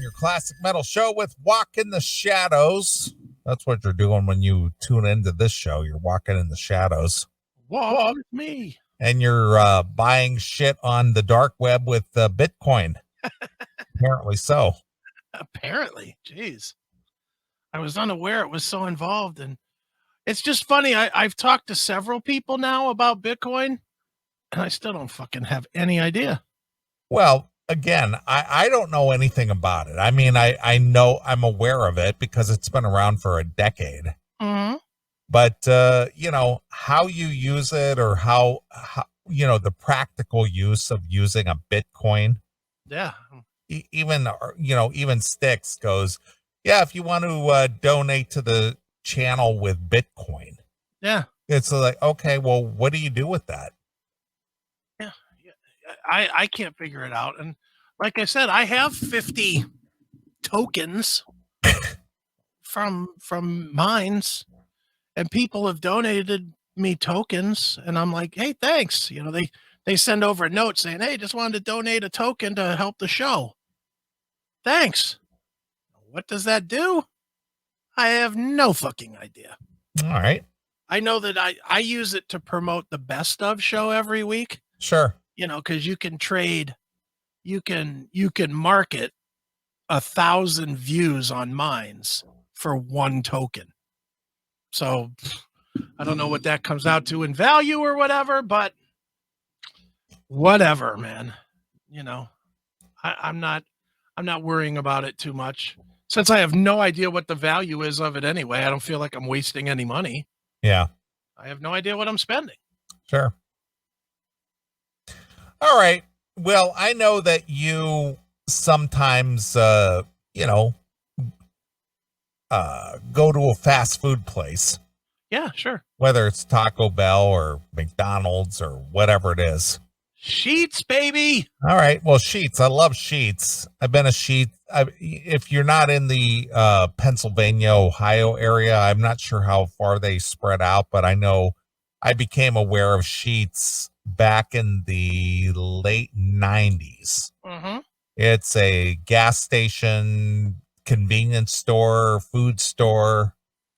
your classic metal show with Walk in the Shadows. That's what you're doing when you tune into this show. You're walking in the shadows. Walk with me. And you're buying shit on the dark web with Bitcoin. Apparently so. Apparently. Jeez. I was unaware it was so involved. And it's just funny. I've talked to several people now about Bitcoin, and I still don't fucking have any idea. Well, again, I don't know anything about it. I mean, I know I'm aware of it because it's been around for a decade. Mm-hmm. But, how you use it or how, the practical use of using a Bitcoin. Yeah. Even Styx goes, yeah, if you want to donate to the channel with Bitcoin. Yeah. It's like, okay, well, what do you do with that? Yeah. I can't figure it out. And like I said, I have 50 tokens from mines, and people have donated me tokens, and I'm like, hey, thanks. They send over a note saying, hey, just wanted to donate a token to help the show. Thanks. What does that do? I have no fucking idea. All right. I know that I use it to promote the best of show every week. Sure. Because you can trade, you can market 1,000 views on mines for one token. So I don't know what that comes out to in value or whatever, but whatever, man. I'm not worrying about it too much. Since I have no idea what the value is of it anyway, I don't feel like I'm wasting any money. Yeah. I have no idea what I'm spending. Sure. All right. Well, I know that you sometimes, go to a fast food place. Yeah, sure. Whether it's Taco Bell or McDonald's or whatever it is. Sheets, baby. All right. Well, Sheets. I love Sheets. I've been a Sheets. If you're not in the Pennsylvania, Ohio area, I'm not sure how far they spread out, but I know I became aware of Sheets back in the late 90s. Mm-hmm. It's a gas station, convenience store, food store.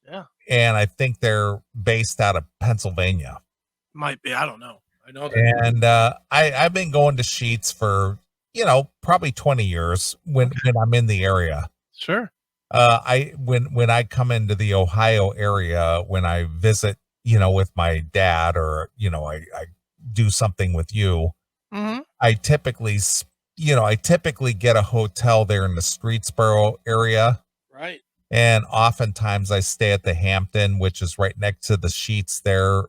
Yeah. And I think they're based out of Pennsylvania. Might be. I don't know. I know that. And I've been going to Sheets for, probably 20 years when I'm in the area. Sure. When I come into the Ohio area, when I visit, with my dad or, I do something with you, mm-hmm. I typically get a hotel there in the Streetsboro area. Right. And oftentimes I stay at the Hampton, which is right next to the Sheets there,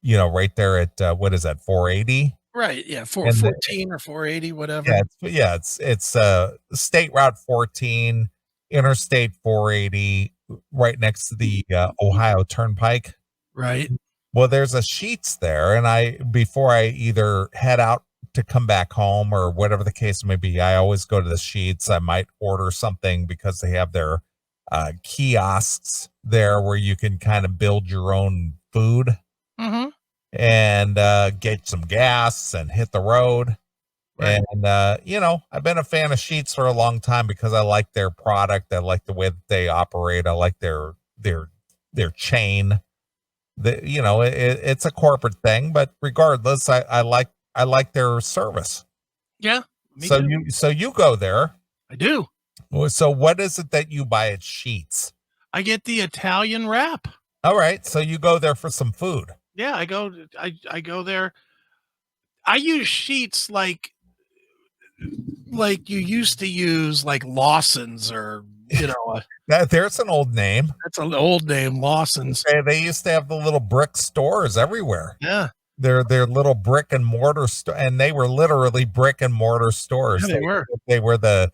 right there at, what is that, 480? Right. Yeah. 414 or 480, whatever. It's State Route 14, Interstate 480, right next to the Ohio Turnpike. Right. Well, there's a Sheets there, and before I either head out to come back home or whatever the case may be, I always go to the Sheets. I might order something because they have their kiosks there where you can kind of build your own food. Mm-hmm. And get some gas and hit the road. Right. And, I've been a fan of Sheets for a long time because I like their product. I like the way that they operate. I like their chain. It's a corporate thing, but regardless, I like their service. Yeah. So you go there. I do. So what is it that you buy at Sheets? I get the Italian wrap. All right. So you go there for some food. Yeah, I go there. I use Sheets like you used to use like Lawson's or, there's an old name. That's an old name, Lawson's. They used to have the little brick stores everywhere. Yeah. They're little brick and mortar and they were literally brick and mortar stores. Yeah, they were. They were the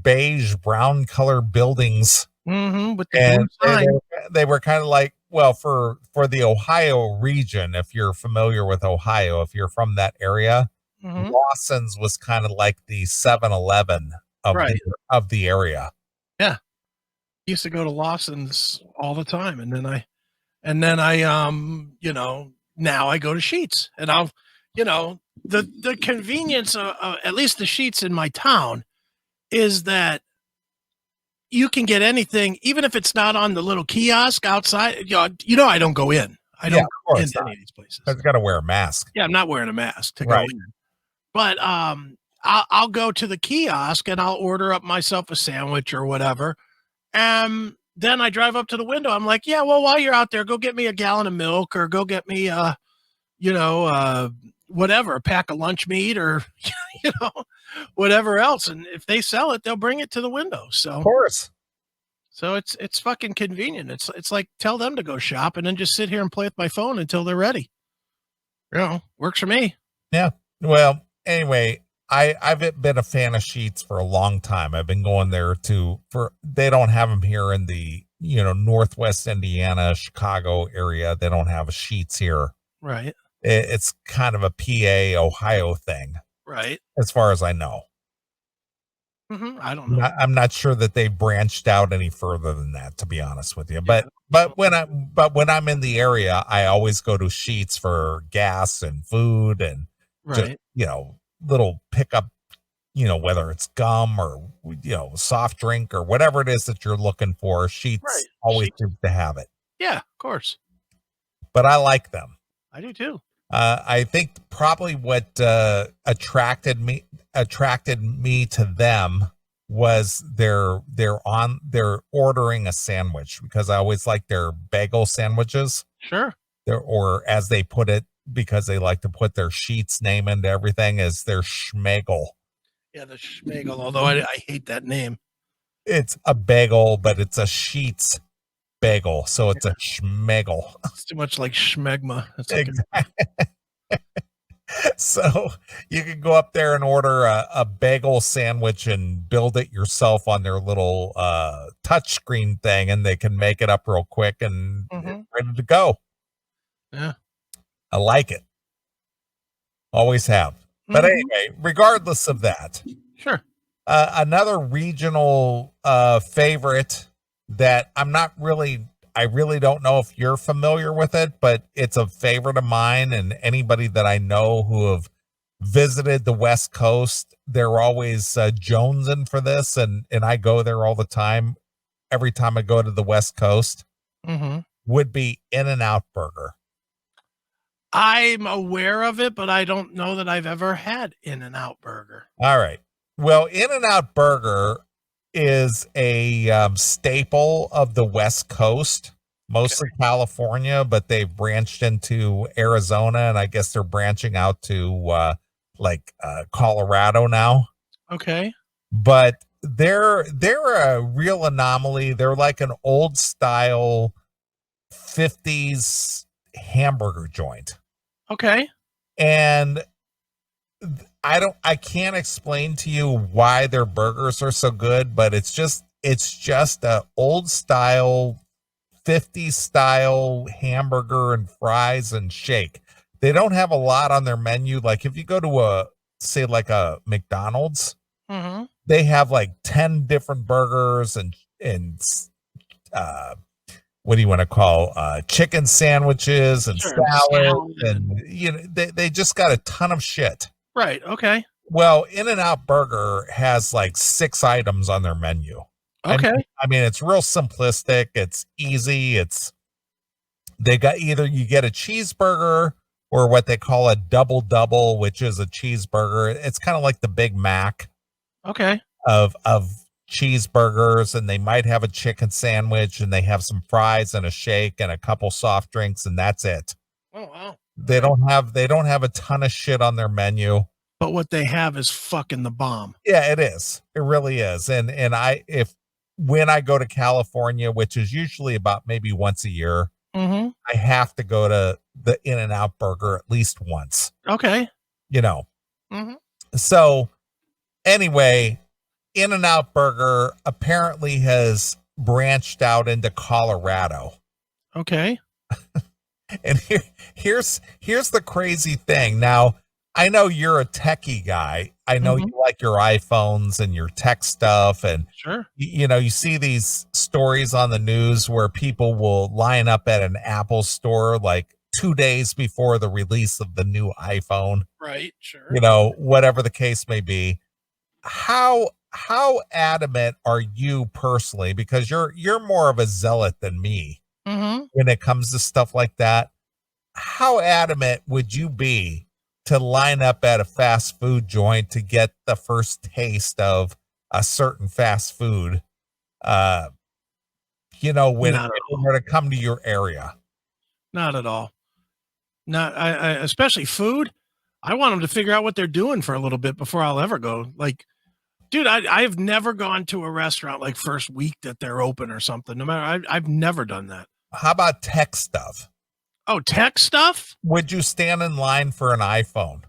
beige brown color buildings. Mm-hmm, with the blue sign. They were kind of like, well, for the Ohio region, if you're familiar with Ohio, if you're from that area, mm-hmm. Lawson's was kind of like the 7-Eleven of the area. Yeah. I used to go to Lawson's all the time. And then I now I go to Sheets, and I'll, the convenience of at least the Sheets in my town is that you can get anything, even if it's not on the little kiosk outside. I don't go in. I don't go into any of these places. I've got to wear a mask. Yeah, I'm not wearing a mask to Right. go in. But I'll go to the kiosk and I'll order up myself a sandwich or whatever. And then I drive up to the window. I'm like, yeah, well, while you're out there, go get me a gallon of milk or go get me, whatever, a pack of lunch meat or, whatever else. And if they sell it, they'll bring it to the window. So, Of course. so it's fucking convenient. It's like, tell them to go shop and then just sit here and play with my phone until they're ready. Works for me. Yeah. Well, anyway, I've been a fan of Sheetz for a long time. I've been going there they don't have them here in the, Northwest Indiana, Chicago area. They don't have a Sheetz here. Right. It's kind of a PA, Ohio thing. Right. As far as I know. I don't know. I'm not sure that they branched out any further than that, to be honest with you. But when I'm in the area, I always go to Sheetz for gas and food and just, little pickup, whether it's gum or, soft drink or whatever it is that you're looking for. Sheetz always seems to have it. Yeah, of course. But I like them. I do too. I think probably what attracted me to them was they're ordering a sandwich, because I always like their bagel sandwiches. Sure. Or as they put it, because they like to put their Sheetz name into everything, is their schmegel. Yeah, the schmegel, although I hate that name. It's a bagel, but it's a Sheetz bagel, so it's a schmegel. It's too much like schmegma. Exactly. So you can go up there and order a bagel sandwich and build it yourself on their little touch screen thing, and they can make it up real quick and it's ready to go. Yeah. I like it. Always have. But anyway, regardless of that. Sure. Another regional favorite that I really don't know if you're familiar with it, but it's a favorite of mine, and anybody that I know who have visited the West Coast, they're always jonesing for this, and I go there all the time. Every time I go to the West Coast, would be In-N-Out Burger. I'm aware of it, but I don't know that I've ever had In-N-Out Burger. All right. Well, In-N-Out Burger is a staple of the West Coast, mostly California, but they've branched into Arizona, and I guess they're branching out to Colorado now. Okay. But they're a real anomaly. They're like an old style 50s hamburger joint. Okay. And I can't explain to you why their burgers are so good, but it's just a old style 50s style hamburger and fries and shake. They don't have a lot on their menu. Like if you go to a McDonald's, they have like 10 different burgers and what do you want to call chicken sandwiches and salad, and they just got a ton of shit. Right. Okay. Well, In-N-Out Burger has like 6 items on their menu. Okay. I mean, it's real simplistic. It's easy. They got either you get a cheeseburger or what they call a double, which is a cheeseburger. It's kind of like the Big Mac. Okay. Of cheeseburgers, and they might have a chicken sandwich, and they have some fries and a shake and a couple soft drinks, and that's it. Oh wow. They don't have a ton of shit on their menu. But what they have is fucking the bomb. Yeah, it is. It really is. And when I go to California, which is usually about maybe once a year, I have to go to the In-N-Out Burger at least once. Okay. So anyway, In-N-Out Burger apparently has branched out into Colorado. Okay. And here's the crazy thing. Now, I know you're a techie guy. I know you like your iPhones and your tech stuff. And sure, you see these stories on the news where people will line up at an Apple store like 2 days before the release of the new iPhone. Right. Sure. Whatever the case may be. How how adamant are you personally? Because you're more of a zealot than me Mm-hmm. when it comes to stuff like that. How adamant would you be to line up at a fast food joint to get the first taste of a certain fast food? Uh, when Not it at all. were to come to your area. Not at all. Not I especially food. I want them to figure out what they're doing for a little bit before I'll ever go. Like, dude, I've never gone to a restaurant like first week that they're open or something. No matter, I've never done that. How about tech stuff? Oh, tech stuff? Would you stand in line for an iPhone?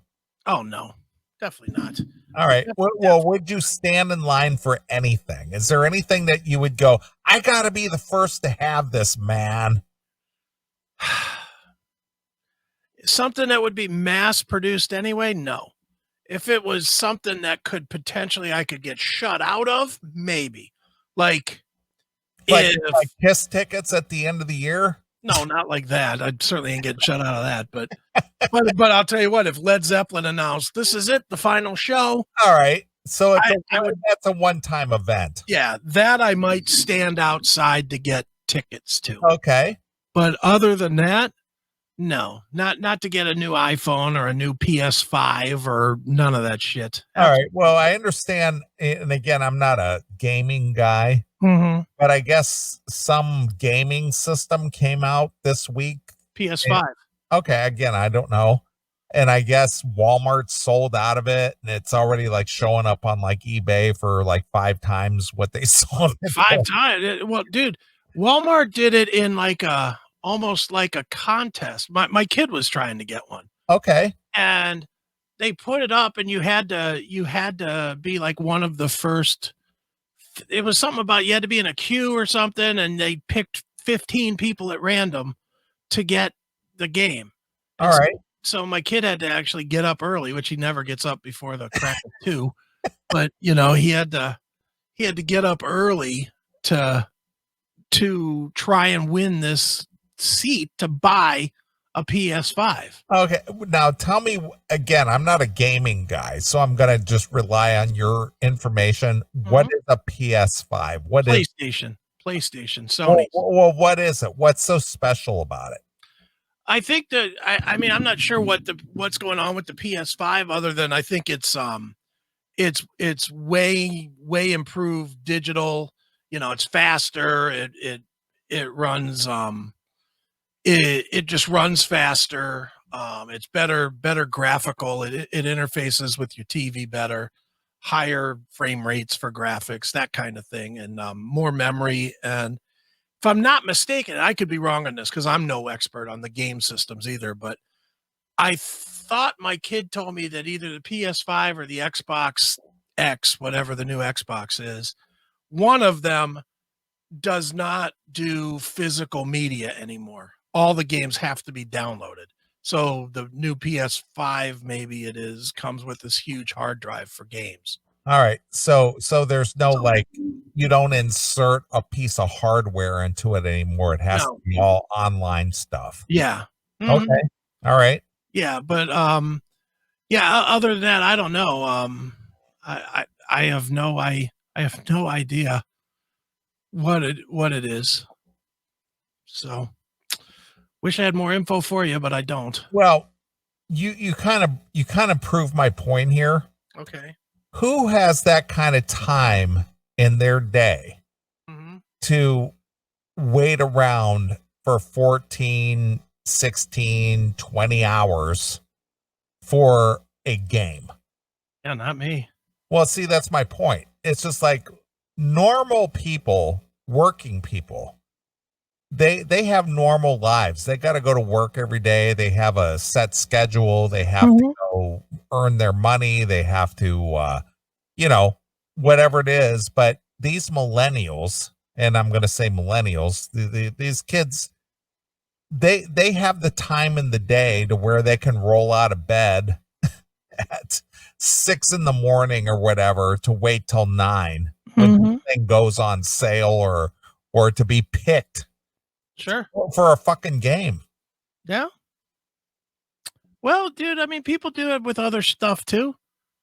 Oh no, definitely not. All right. Well, Definitely. would you stand in line for anything? Is there anything that you would go, I got to be the first to have this, man? Something that would be mass produced anyway? No. If it was something that could potentially I could get shut out of, maybe. Like Like, if like Kiss tickets at the end of the year? no, not like that. I certainly ain't getting shut out of that. But I'll tell you what, if Led Zeppelin announced this is it, the final show, All right. So I would that's a one-time event. yeah, that I might stand outside to get tickets to. Okay. But other than that, no, not to get a new iPhone or a new PS5 or none of that shit. All right. Well, I understand. And again, I'm not a gaming guy, Mm-hmm. but I guess some gaming system came out this week. PS5. Okay. Again, I don't know. And I guess Walmart sold out of it and it's already like showing up on like eBay for like 5 times what they sold it for. 5 times. Well, dude, Walmart did it in like a almost like a contest. My kid was trying to get one. Okay. And they put it up and you had to be like one of the first. It was something about you had to be in a queue or something, and they picked 15 people at random to get the game. All And right. so my kid had to actually get up early, which he never gets up before the crack of 2. But he had to get up early to try and win this seat to buy a PS5. Okay. Now tell me again, I'm not a gaming guy, so I'm going to just rely on your information. What Mhm. is a PS5? What is PlayStation, well, Sony. what is it? What's so special about it? I think that I mean I'm not sure what's going on with the PS5 other than I think it's way improved digital. It's faster. It runs it just runs faster. It's better graphical. It interfaces with your TV better, higher frame rates for graphics, that kind of thing, and more memory. And if I'm not mistaken, I could be wrong on this because I'm no expert on the game systems either, but I thought my kid told me that either the PS5 or the Xbox X, whatever the new Xbox is, one of them does not do physical media anymore. All the games have to be downloaded. So the new PS5, maybe it is, comes with this huge hard drive for games. All right. So there's no like you don't insert a piece of hardware into it anymore. It has to No. be all online stuff. Yeah. Mhm. Okay. All right. Yeah, but yeah, other than that, I don't know. I have I have no idea what it is. So wish I had more info for you, but I don't. Well, you kind of prove my point here. Okay. Who has that kind of time in their day Hmm. to wait around for 14, 16, 20 hours for a game? Yeah, not me. Well, see, that's my point. It's just like normal people, working people, they have normal lives. They got to go to work every day. They have a set schedule. They have to Mhm. go earn their money. They have to you know, whatever it is, but these millennials, and I'm going to say millennials, these kids, they have the time in the day to where they can roll out of bed at 6 in the morning or whatever to wait till 9 when the Mhm. thing goes on sale or to be picked Sure. for a fucking game. Yeah. Well, dude, I mean, people do it with other stuff too.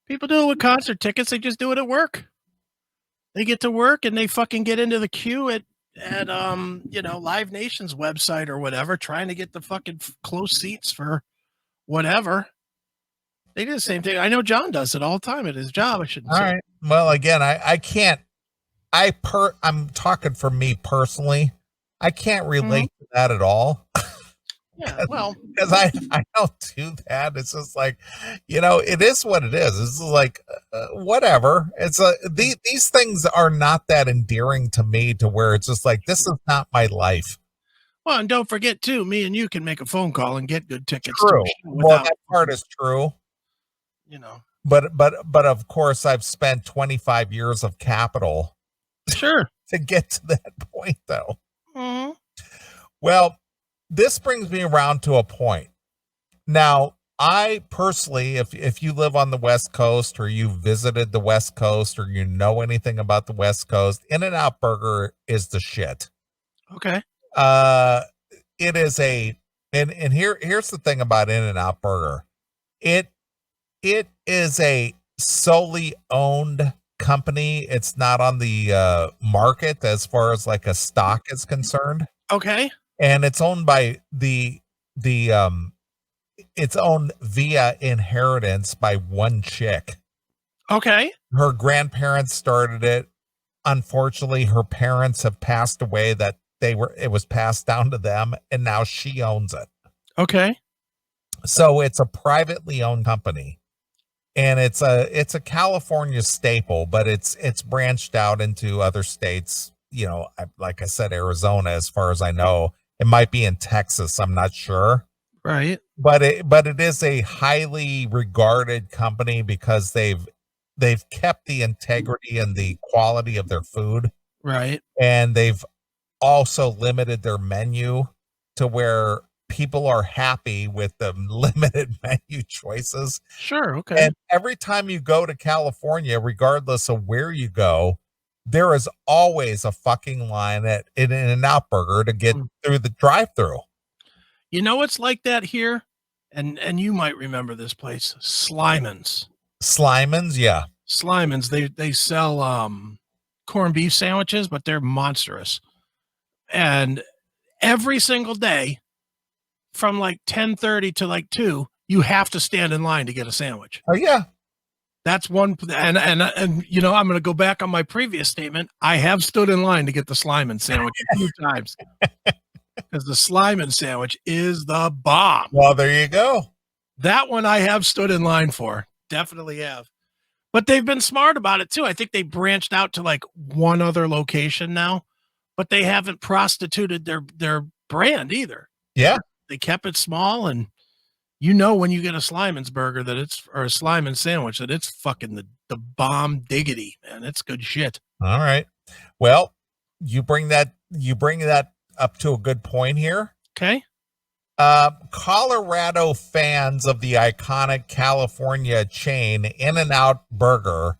People do it with concert tickets. They just do it at work. They get to work and they fucking get into the queue at Live Nation's website or whatever, trying to get the fucking close seats for whatever. They do the same thing. I know John does it all the time at his job. I shouldn't All say. right. Well, again, I can't. I'm talking for me personally. I can't relate to that at all. Yeah, well, Because I don't do that. It's just like, it is what it is. It's like whatever. These things are not that endearing to me to where it's just like, this is not my life. well, and don't forget too, me and you can make a phone call and get good tickets True. too, Well, without, that part is true. But of course, I've spent 25 years of capital Sure. to get to that point, though. Mm-hmm. Well, this brings me around to a point. Now, I personally, if you live on the West Coast or you visited the West Coast or you know anything about the West Coast, In-N-Out Burger is the shit. Okay. It is and here's the thing about In-N-Out Burger. It is a solely owned company. It's not on the market as far as like a stock is concerned. Okay. And it's owned by it's owned via inheritance by one chick. Okay. Her grandparents started it. Unfortunately, her parents have passed away that it was passed down to them, and now she owns it. Okay. So it's a privately owned company. And it's a California staple, but it's branched out into other states, like I said, Arizona, as far as I know. It might be in Texas, I'm not sure. Right. But it is a highly regarded company because they've kept the integrity and the quality of their food. Right. And they've also limited their menu to where people are happy with the limited menu choices. Sure. Okay. And every time you go to California, regardless of where you go, there is always a fucking line at In-N-Out Burger to get through the drive-through. You know what's like that here? And you might remember this place, Slyman's. Slyman's, yeah. Slyman's, they sell corned beef sandwiches, but they're monstrous. And every single day from like 10:30 to like 2, you have to stand in line to get a sandwich. Oh yeah. That's one. And I'm going to go back on my previous statement. I have stood in line to get the Slyman sandwich a few times because the Slyman sandwich is the bomb. Well, there you go. That one I have stood in line for. Definitely have. But they've been smart about it too. I think they branched out to like one other location now, but they haven't prostituted their brand either. Yeah. They kept it small, and when you get a Slyman's burger or a Slyman sandwich that it's fucking the bomb diggity, man. It's good shit. All right. Well, you bring that up to a good point here. Okay. Colorado fans of the iconic California chain In-N-Out Burger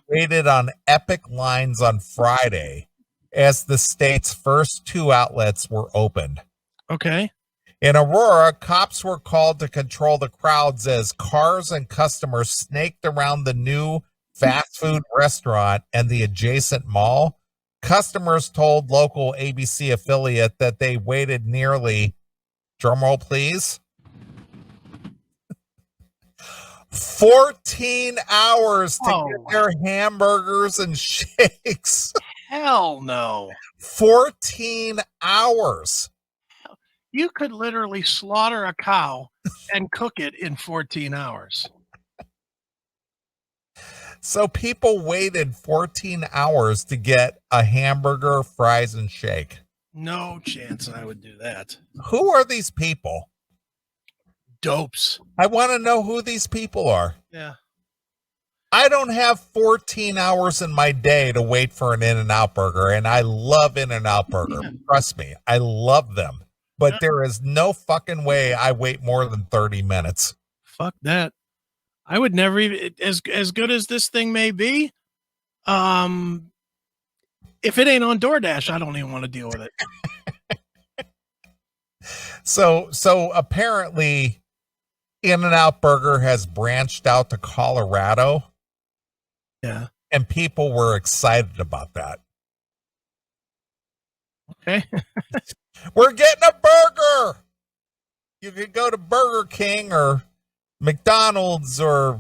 waited on epic lines on Friday as the state's first 2 outlets were opened. Okay. In Aurora, cops were called to control the crowds as cars and customers snaked around the new fast food restaurant and the adjacent mall. Customers told local ABC affiliate that they waited nearly, drumroll please, 14 hours to get their hamburgers and shakes. Hell no. 14 hours. You could literally slaughter a cow and cook it in 14 hours. So people waited 14 hours to get a hamburger, fries, and shake. No chance I would do that. Who are these people? Dopes. I want to know who these people are. Yeah. I don't have 14 hours in my day to wait for an In-N-Out Burger, and I love In-N-Out Burger. Yeah. Trust me, I love them. But there is no fucking way I wait more than 30 minutes. Fuck that. I would never even, as good as this thing may be, if it ain't on DoorDash, I don't even want to deal with it. So apparently In-N-Out Burger has branched out to Colorado. Yeah. and people were excited about that. Okay. We're getting a burger. You could go to Burger King or McDonald's or,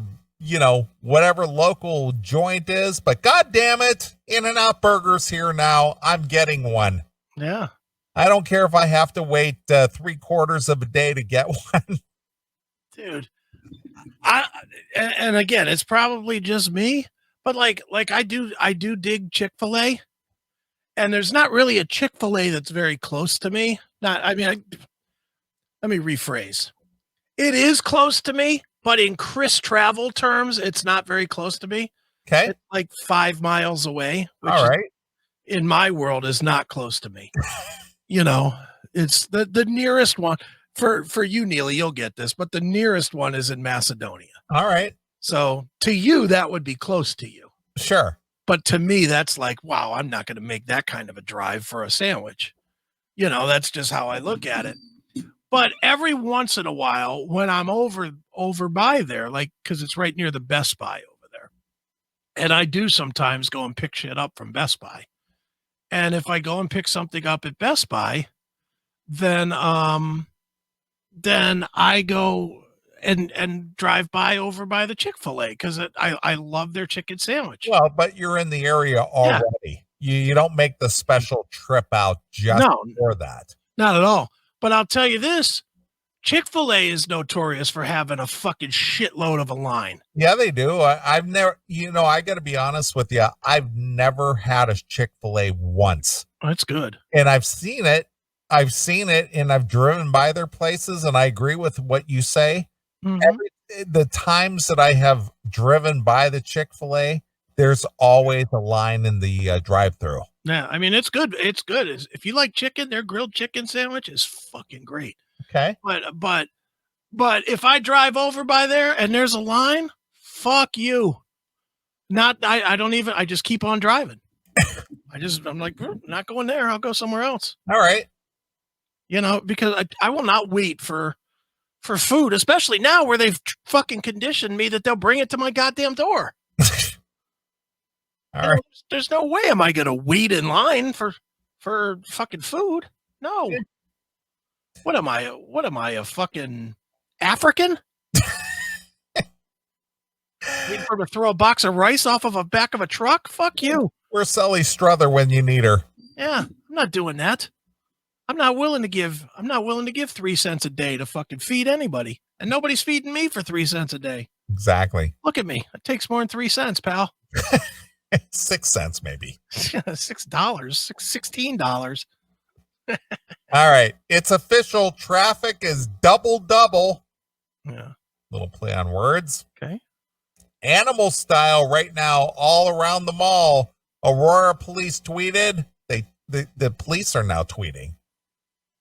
whatever local joint is, but God damn it, In-N-Out Burger's here now. I'm getting one. Yeah. I don't care if I have to wait 3/4 of a day to get one. Dude. And again, it's probably just me, but like I do dig Chick-fil-A, and there's not really a Chick-fil-A that's very close to me. Let me rephrase. It is close to me, but in Chris travel terms, it's not very close to me. Okay. It's like 5 miles away, which All right. in my world is not close to me. It's the nearest one for you, Neely, you'll get this, but the nearest one is in Macedonia. All right. So to you, that would be close to you. Sure. But to me, that's like, wow, I'm not going to make that kind of a drive for a sandwich. That's just how I look at it. But every once in a while, when I'm over by there, like, because it's right near the Best Buy over there, and I do sometimes go and pick shit up from Best Buy. And if I go and pick something up at Best Buy, then I go and drive by over by the Chick-fil-A because I love their chicken sandwich. Well, but you're in the area already. Yeah. You don't make the special trip out just for that. Not at all. But I'll tell you this, Chick-fil-A is notorious for having a fucking shitload of a line. Yeah, they do. I've never, I got to be honest with you. I've never had a Chick-fil-A once. That's good. And I've seen it. And I've driven by their places, and I agree with what you say. Mm-hmm. The times that I have driven by the Chick-fil-A, there's always a line in the drive-thru. Yeah, I mean, it's good. It's good. If you like chicken, their grilled chicken sandwich is fucking great. Okay. But if I drive over by there and there's a line, fuck you. I just keep on driving. I'm like, not going there. I'll go somewhere else. All right. Because I will not wait for food, especially now where they've fucking conditioned me that they'll bring it to my goddamn door. All right. There's no way am I going to wait in line for fucking food. No. What am I, a fucking African? Waiting for her to throw a box of rice off of a back of a truck? Fuck you. We're Sally Struther when you need her. Yeah, I'm not doing that. I'm not willing to give 3 cents a day to fucking feed anybody. And nobody's feeding me for 3 cents a day. Exactly. Look at me. It takes more than 3 cents, pal. 6 cents, maybe. $6, $16. All right. It's official. Traffic is double. Yeah. Little play on words. Okay. Animal style right now all around the mall. Aurora police tweeted. The police are now tweeting.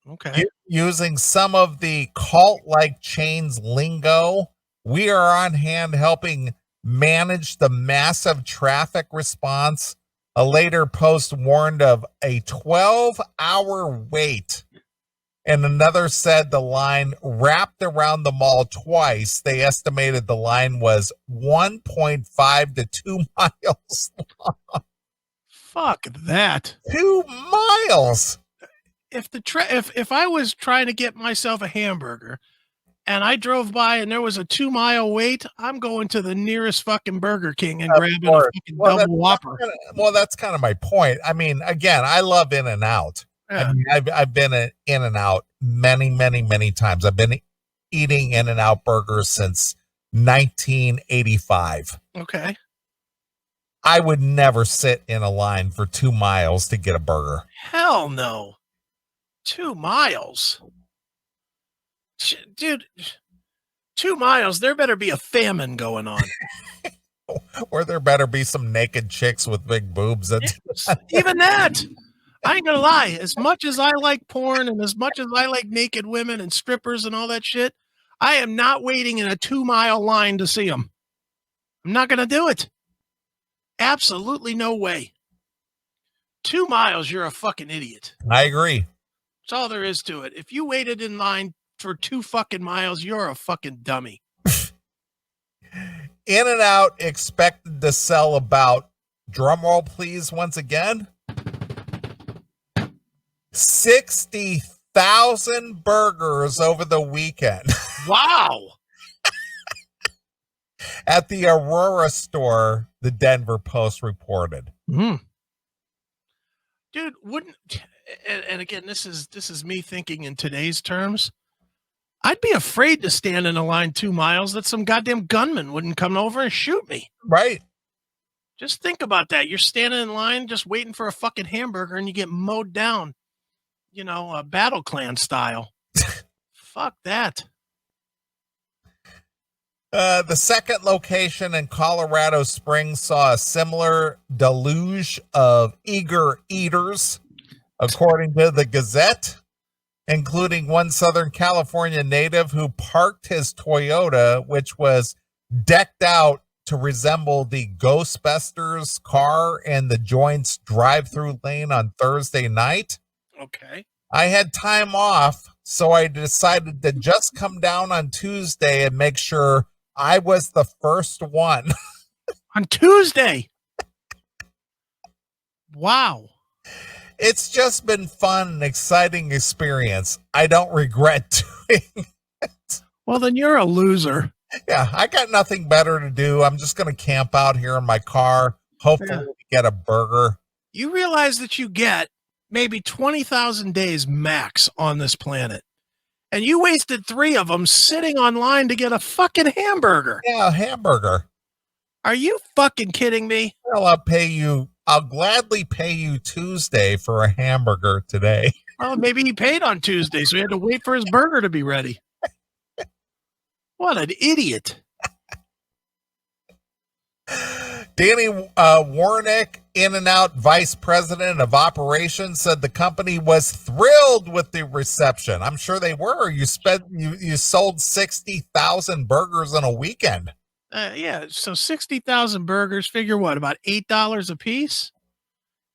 Okay. Using some of the cult-like chains lingo. We are on hand helping manage the massive traffic response. A later post warned of a 12-hour wait. And another said the line wrapped around the mall twice. They estimated the line was 1.5 to 2 miles long. Fuck that. 2 miles. If I was trying to get myself a hamburger and I drove by and there was a 2-mile wait, I'm going to the nearest fucking Burger King and grabbing a fucking double Whopper. That's kind of my point. I mean, again, I love In-N-Out. Yeah. I mean, I've been in In-N-Out many, many, many times. I've been eating In-N-Out burgers since 1985. Okay. I would never sit in a line for 2 miles to get a burger. Hell no. 2 miles. Dude, 2 miles, there better be a famine going on. Or there better be some naked chicks with big boobs. Even that. I ain't gonna lie. As much as I like porn and as much as I like naked women and strippers and all that shit, I am not waiting in a 2-mile line to see them. I'm not gonna do it. Absolutely no way. 2 miles, you're a fucking idiot. I agree. That's all there is to it. If you waited in line for 2 fucking miles, you're a fucking dummy. In-N-Out expected to sell about drum roll please once again, 60,000 burgers over the weekend Wow. at the Aurora store, the Denver Post reported. Dude, wouldn't and again, this is me thinking in today's terms. I'd be afraid to stand in a line 2 miles that some goddamn gunman wouldn't come over and shoot me. Right. Just think about that. You're standing in line just waiting for a fucking hamburger and you get mowed down, Battle Clan style. Fuck that. The second location in Colorado Springs saw a similar deluge of eager eaters, according to the Gazette, including one Southern California native who parked his Toyota, which was decked out to resemble the Ghostbusters car in the Joint's drive-through lane on Thursday night. Okay. I had time off, so I decided to just come down on Tuesday and make sure I was the first one. On Tuesday. Wow. It's just been fun and exciting experience. I don't regret doing it. Well, then you're a loser. Yeah, I got nothing better to do. I'm just going to camp out here in my car, hopefully get a burger. You realize that you get maybe 20,000 days max on this planet. And you wasted 3 of them sitting online to get a fucking hamburger. Yeah, a hamburger. Are you fucking kidding me? Well, I'll gladly pay you Tuesday for a hamburger today. Well, maybe he paid on Tuesday, so he had to wait for his burger to be ready. What an idiot. Danny Warnick, In-N-Out Vice President of Operations, said the company was thrilled with the reception. I'm sure they were. You sold 60,000 burgers in a weekend. Yeah, so 60,000 burgers, figure what, about $8 a piece?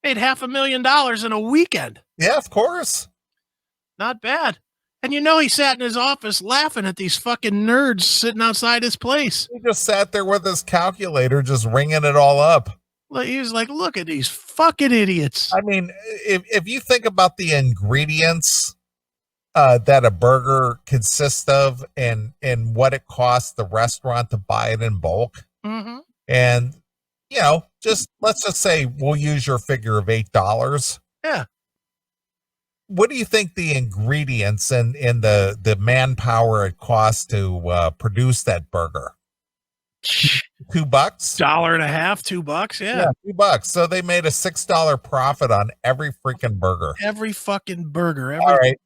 Made $500,000 in a weekend. Yeah, of course. Not bad. And he sat in his office laughing at these fucking nerds sitting outside his place. He just sat there with his calculator, just ringing it all up. He was like, look at these fucking idiots. I mean, if you think about the ingredients that a burger consists of and what it costs the restaurant to buy it in bulk. Mm-hmm. And, let's just say we'll use your figure of $8. Yeah. What do you think the ingredients and the manpower it costs to produce that burger? $2? $1.50, $2, yeah. $2. So they made a $6 profit on every freaking burger. Every fucking burger. All right,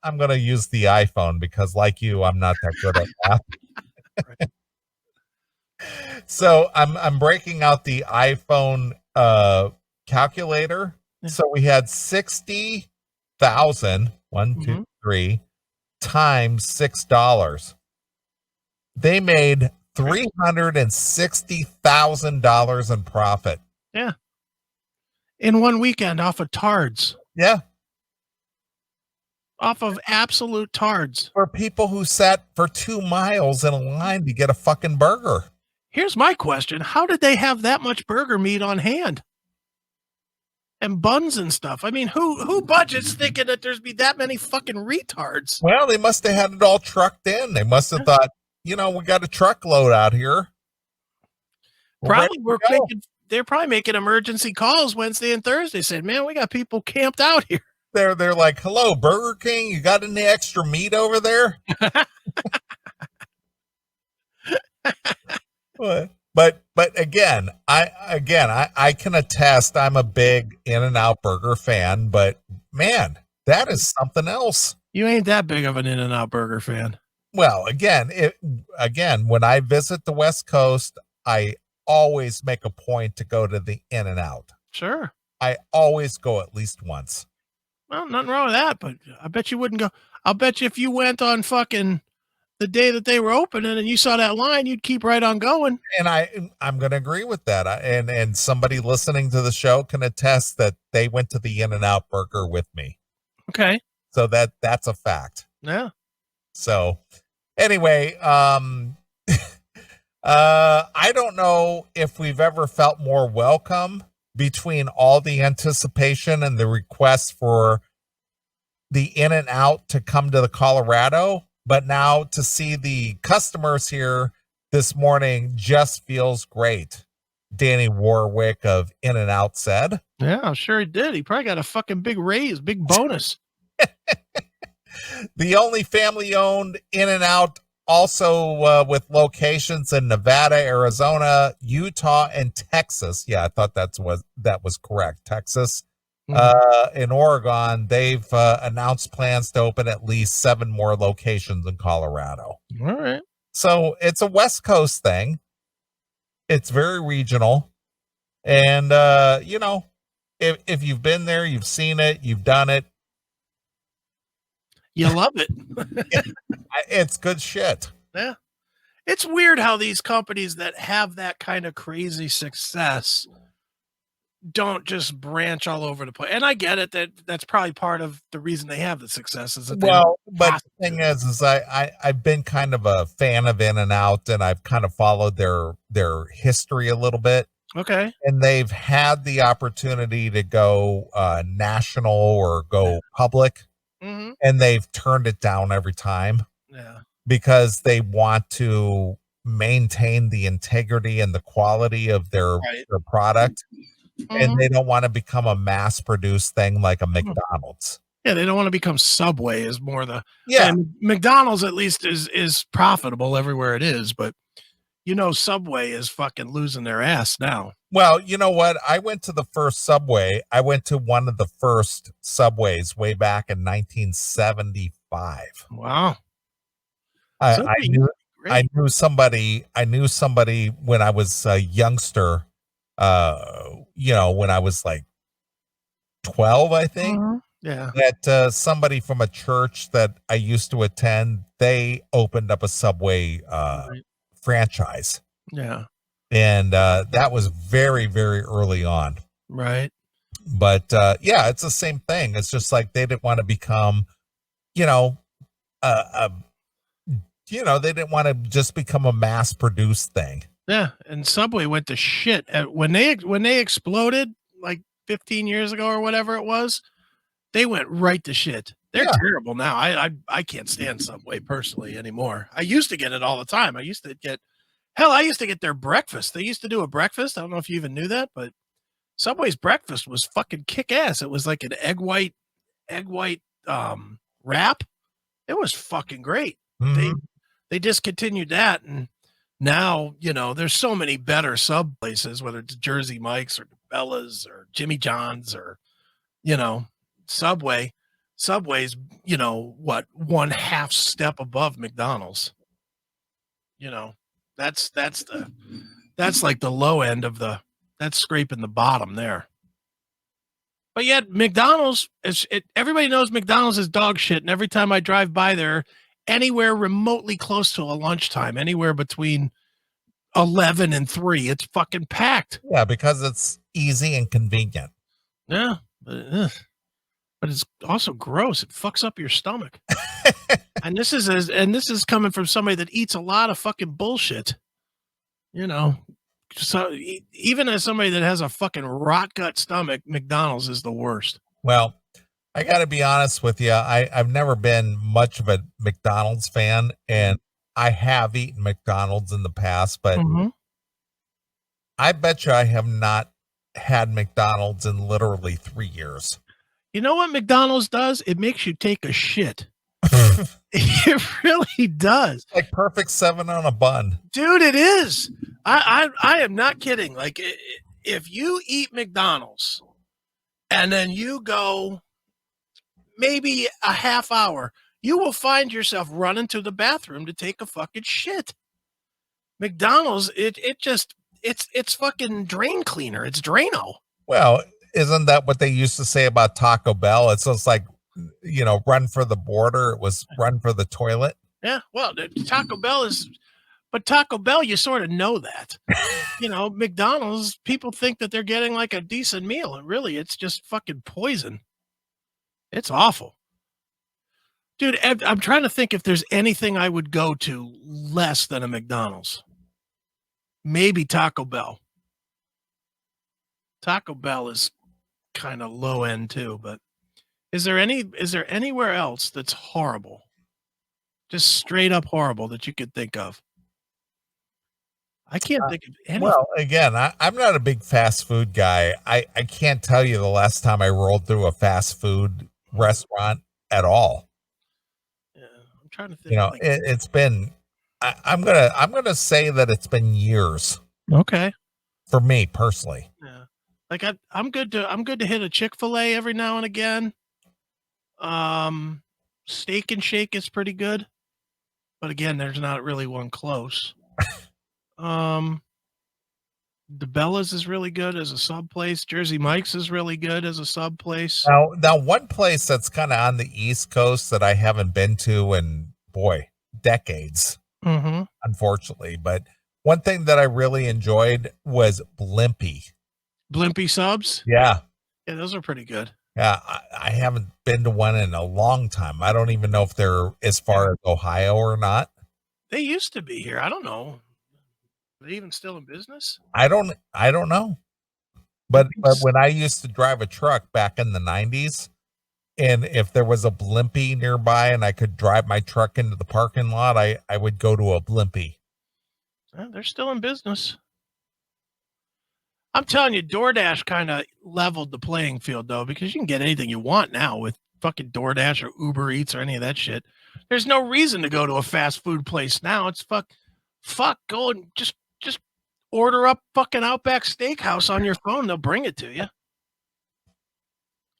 I'm going to use the iPhone because, like you, I'm not that good at math. So I'm breaking out the iPhone calculator. Yeah. So we had 60,000, 1, 2, 3 times $6. They made $360,000 in profit. Yeah. In one weekend off of tards. Yeah. Off of absolute tards. For people who sat for 2 miles in a line to get a fucking burger. Here's my question. How did they have that much burger meat on hand? And buns and stuff. I mean, who budgets thinking that there's be that many fucking retards? Well, they must have had it all trucked in. They must have thought, we got a truckload out here. They're probably making emergency calls Wednesday and Thursday saying, man, we got people camped out here. They're like, hello, Burger King, you got any extra meat over there? But again, I can attest I'm a big In-N-Out Burger fan, but man, that is something else. You ain't that big of an In-N-Out Burger fan. Well, again, when I visit the West Coast, I always make a point to go to the In-N-Out. Sure. I always go at least once. Well, nothing wrong with that, but I bet you wouldn't go. I'll bet you if you went on fucking the day that they were opening and you saw that line, you'd keep right on going. And I'm going to agree with that. And somebody listening to the show can attest that they went to the In-N-Out Burger with me. Okay. So that's a fact. Yeah. So anyway, I don't know if we've ever felt more welcome between all the anticipation and the requests for the In and Out to come to the Colorado, but now to see the customers here this morning just feels great. Danny Warwick of In and Out said. Yeah, I'm sure he did. He probably got a fucking big raise, big bonus. The only family owned In and Out, also with locations in Nevada, Arizona, Utah, and Texas. Yeah, I thought that was correct. Texas. In Oregon, they've announced plans to open at least 7 more locations in Colorado. All right. So it's a West Coast thing. It's very regional. And, if you've been there, you've seen it, you've done it. You love it. It's good shit. Yeah. It's weird how these companies that have that kind of crazy success don't just branch all over the place. And I get it that's probably part of the reason they have the success is that but the thing is I've been kind of a fan of In and Out, and I've kind of followed their history a little bit. Okay. And they've had the opportunity to go national or go public, and they've turned it down every time. Yeah. Because they want to maintain the integrity and the quality of their product. And they don't want to become a mass produced thing like a McDonald's. Yeah, they don't want to become Subway is more and McDonald's at least is profitable everywhere it is, but Subway is fucking losing their ass now. Well, you know what? I went to the first Subway. I went to one of the first Subways way back in 1975. Wow. I knew somebody when I was a youngster, when I was like 12, I think. Yeah. That somebody from a church that I used to attend, they opened up a Subway franchise. Yeah. And that was very, very early on. Right. But it's the same thing. It's just like they didn't want to become, they didn't want to just become a mass produced thing. Yeah, and Subway went to shit when they exploded like 15 years ago or whatever it was. They went right to shit. They're terrible now. I can't stand Subway personally anymore. I used to get it all the time. I used to get their breakfast. They used to do a breakfast. I don't know if you even knew that, but Subway's breakfast was fucking kick ass. It was like an egg white wrap. It was fucking great. They discontinued that, and now there's so many better sub places, whether it's Jersey Mike's or Bella's or Jimmy John's or Subway. Subway's one half step above McDonald's. That's like the low end of that's scraping the bottom there. But yet McDonald's everybody knows McDonald's is dog shit, and every time I drive by there, anywhere remotely close to a lunchtime, anywhere between 11 and 3, it's fucking packed. Yeah, because it's easy and convenient. Yeah, but it's also gross. It fucks up your stomach. and this is coming from somebody that eats a lot of fucking bullshit. So even as somebody that has a fucking rot gut stomach, McDonald's is the worst. Well, I got to be honest with you. I've never been much of a McDonald's fan, and I have eaten McDonald's in the past, but I bet you I have not had McDonald's in literally 3 years. You know what McDonald's does? It makes you take a shit. It really does. Like perfect 7 on a bun. Dude, it is. I am not kidding. Like if you eat McDonald's and then you go maybe a half hour, you will find yourself running to the bathroom to take a fucking shit. McDonald's, it's fucking drain cleaner. It's Drano. Well, isn't that what they used to say about Taco Bell? It's just like, run for the border. It was run for the toilet. Yeah. Well, Taco Bell, you sort of know that. McDonald's, people think that they're getting like a decent meal, and really it's just fucking poison. It's awful. Dude, I'm trying to think if there's anything I would go to less than a McDonald's. maybe Taco Bell. Taco Bell is kind of low end too, but is there anywhere else that's horrible? Just straight up horrible that you could think of? I can't think of anything. Well, again, I'm not a big fast food guy. I can't tell you the last time I rolled through a fast food restaurant at all. Yeah, I'm trying to You think. know, Like, it's been. I'm gonna say that it's been years okay, for me personally. yeah, like I'm good to hit a Chick-fil-A every now and again. Um, Steak and Shake is pretty good, but again, there's not really one close. Um, the Bellas is really good as a sub place. Jersey Mike's is really good as a sub place. Now, one place that's kind of on the East Coast that I haven't been to in boy decades, Mm-hmm. unfortunately. But one thing that I really enjoyed was Blimpie. Blimpie subs. Yeah, Yeah, those are pretty good. yeah. I haven't been to one in a long time. I don't even know if they're as far as Ohio or not. They used to be here. I don't know. Are they even still in business? I don't know. But when I used to drive a truck back in the 90s, and if there was a Blimpie nearby and I could drive my truck into the parking lot, I would go to a Blimpie. They're still in business. I'm telling you, DoorDash kind of leveled the playing field though, because you can get anything you want now with fucking DoorDash or Uber Eats or any of that shit. There's no reason to go to a fast food place now. It's go and just order up fucking Outback Steakhouse on your phone. They'll bring it to you.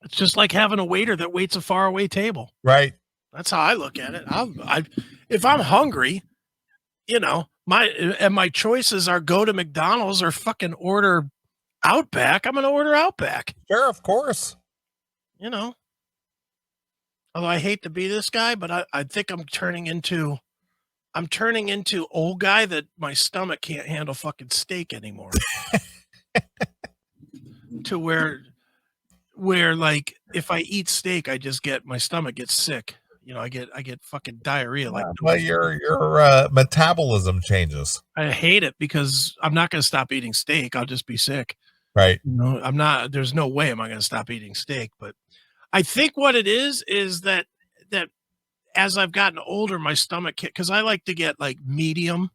It's just like having a waiter that waits a faraway table. Right. That's how I look at it. If I'm hungry, my choices are go to McDonald's or fucking order Outback. I'm gonna order Outback. Sure, of course. Although I hate to be this guy, but I think I'm turning into old guy that my stomach can't handle fucking steak anymore. To where like if I eat steak, I just get my stomach gets sick. I get fucking diarrhea. Like, Well, your metabolism changes. I hate it because I'm not going to stop eating steak. I'll just be sick. Right. I'm not. There's no way am I going to stop eating steak. But I think what it is that as I've gotten older, my stomach, because I like to get like medium,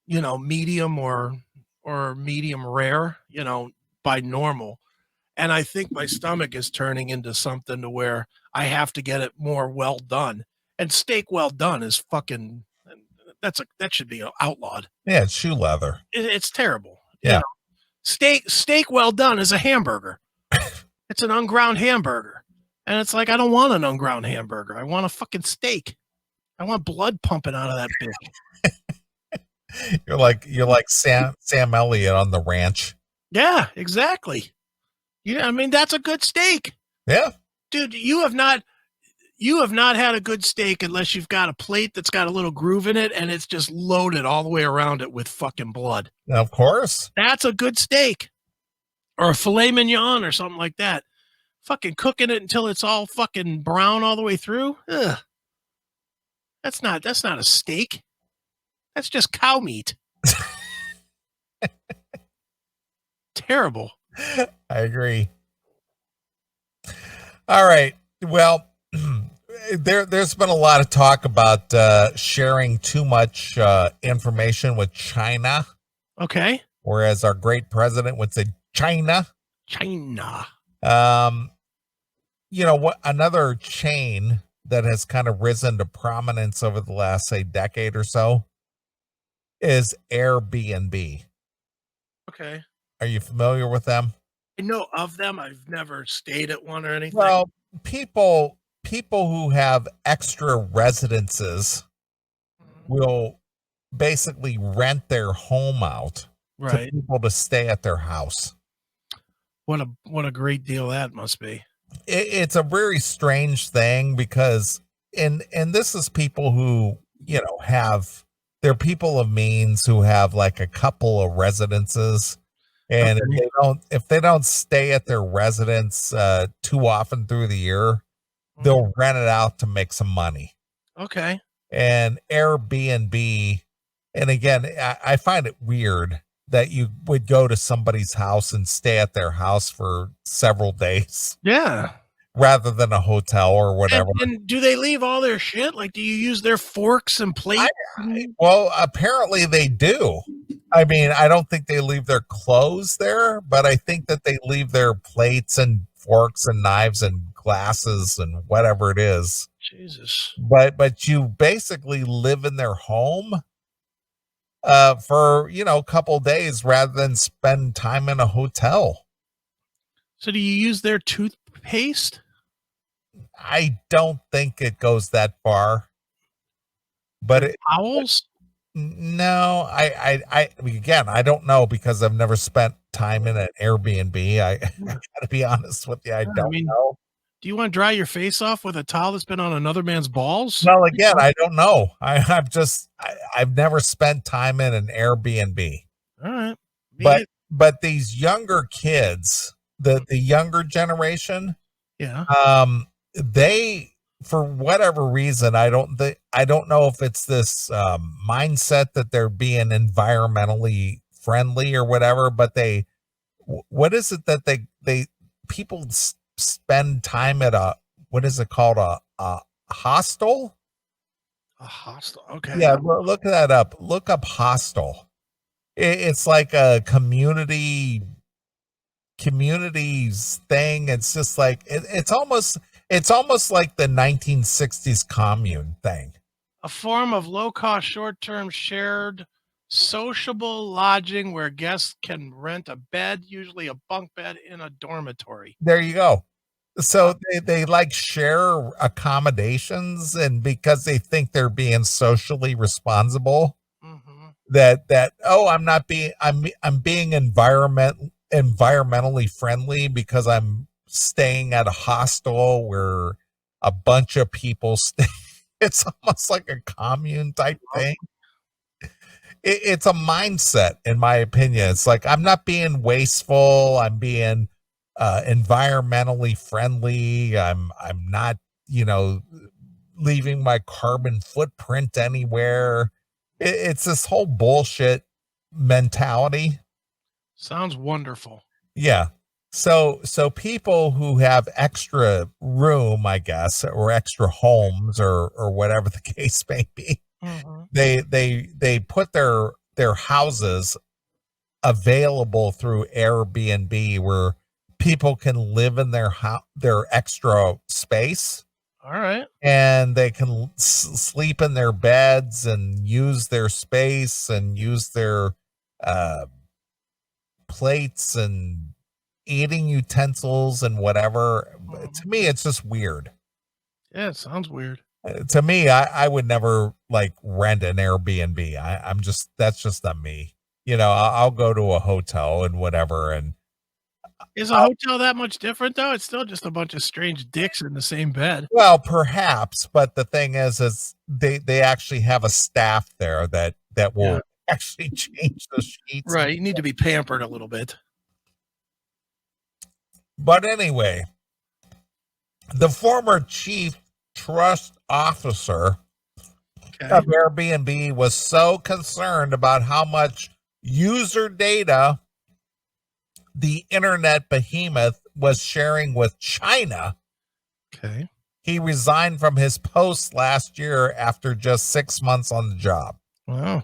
medium or medium rare, by normal. And I think my stomach is turning into something to where I have to get it more well done. And steak well done is fucking that should be outlawed. Yeah, it's shoe leather. It's terrible. Yeah. Steak well done is a hamburger. It's an unground hamburger. And it's like I don't want an unground hamburger. I want a fucking steak. I want blood pumping out of that bitch. You're like Sam Elliott on the ranch. Yeah, exactly. I mean, that's a good steak. Yeah. Dude, you have not had a good steak unless you've got a plate that's got a little groove in it and it's just loaded all the way around it with fucking blood. Of course. That's a good steak. Or a filet mignon or something like that. Fucking cooking it until it's all fucking brown all the way through. Ugh. That's not a steak. That's just cow meat. Terrible. I agree. All right. Well, there's been a lot of talk about sharing too much information with China. Okay. Whereas our great president would say China. What another chain that has kind of risen to prominence over the last, say, decade or so is Airbnb. Okay. Are you familiar with them? I know of them. I've never stayed at one or anything. Well, people who have extra residences will basically rent their home out to people to stay at their house. What a great deal that must be. It's a very strange thing because and this is people who they're people of means who have like a couple of residences. And if they don't stay at their residence too often through the year, they'll rent it out to make some money. Okay. And Airbnb And again, I find it weird that you would go to somebody's house and stay at their house for several days Yeah. rather than a hotel or whatever. And do they leave all their shit? Like, do you use their forks and I, plates? well, apparently they do. I mean, I don't think they leave their clothes there, but I think that they leave their plates and forks and knives and glasses and whatever it is. Jesus. But you basically live in their home for, a couple days rather than spend time in a hotel. So do you use their toothpaste? I don't think it goes that far, but Their but towels? no, again, I don't know because I've never spent time in an Airbnb. I Yeah. gotta be honest with you, I I don't mean, know. do you want to dry your face off with a towel that's been on another man's balls? Well, again, I don't know. I've never spent time in an Airbnb. All right. But Me, these younger kids, the younger generation, yeah. they for whatever reason, I don't know if it's this mindset that they're being environmentally friendly or whatever, but what is it that they people spend time at a, what is it called, a hostel? A hostel. Okay. Yeah, look that up. Look up hostel. It's like a communities thing. It's just like it's almost like the 1960s commune thing. A form of low-cost, short-term shared sociable lodging where guests can rent a bed, usually a bunk bed, in a dormitory. There you go. So they like share accommodations, and because they think they're being socially responsible, Mm-hmm. that oh, I'm being environmentally friendly because I'm staying at a hostel where a bunch of people stay. It's almost like a commune type thing. It's a mindset, in my opinion. It's like I'm not being wasteful. I'm being environmentally friendly. I'm not, leaving my carbon footprint anywhere. It's this whole bullshit mentality. Sounds wonderful. Yeah. So people who have extra room, I guess, or extra homes or whatever the case may be, Mm-hmm. they put their houses available through Airbnb where people can live in their extra space, All right. and they can sleep in their beds and use their space and use their uh, plates and eating utensils and whatever. To Mhm. me, it's just weird. Yeah, it sounds weird. To me, I would never like rent an Airbnb. I'm just, that's just not me. I'll go to a hotel and whatever, and Is a I'll, hotel that much different though? It's still just a bunch of strange dicks in the same bed. well, perhaps, but the thing is they actually have a staff there that Yeah. will actually change the sheets. Right. You need to be pampered a little bit. But anyway, the former chief trust officer Okay. of Airbnb was so concerned about how much user data the internet behemoth was sharing with China. Okay. He resigned from his post last year after just 6 months on the job. Wow.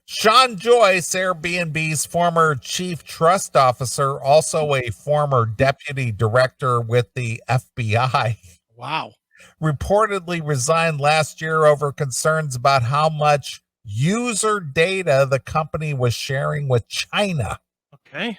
Sean Joyce, Airbnb's former chief trust officer, also a former deputy director with the FBI, Wow. reportedly resigned last year over concerns about how much user data the company was sharing with China. Okay.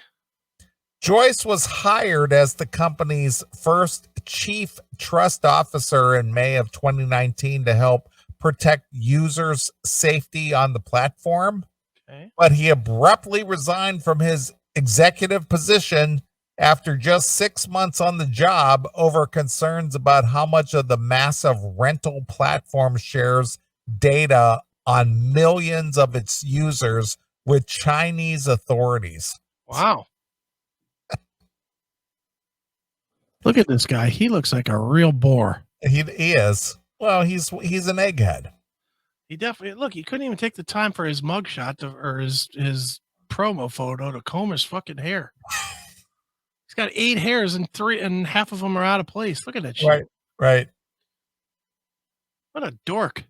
Joyce was hired as the company's first chief trust officer in May of 2019 to help protect users' safety on the platform, Okay. but he abruptly resigned from his executive position after just 6 months on the job over concerns about how much of the massive rental platform shares data on millions of its users with Chinese authorities. Wow. Look at this guy. He looks like a real bore. He is. Well, he's an egghead. He definitely look. He couldn't even take the time for his mugshot or his promo photo to comb his fucking hair. He's got 8 hairs and half of them are out of place. Look at that shit. Right. What a dork.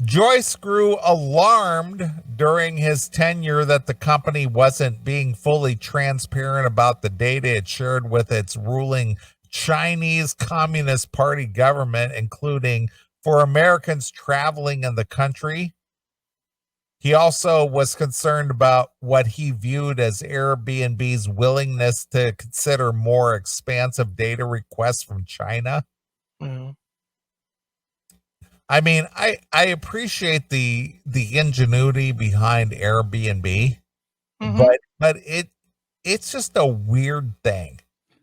Joyce grew alarmed during his tenure that the company wasn't being fully transparent about the data it shared with its ruling Chinese Communist Party government, including for Americans traveling in the country. He also was concerned about what he viewed as Airbnb's willingness to consider more expansive data requests from China. Mm-hmm. I mean, I appreciate the ingenuity behind Airbnb, but it's just a weird thing.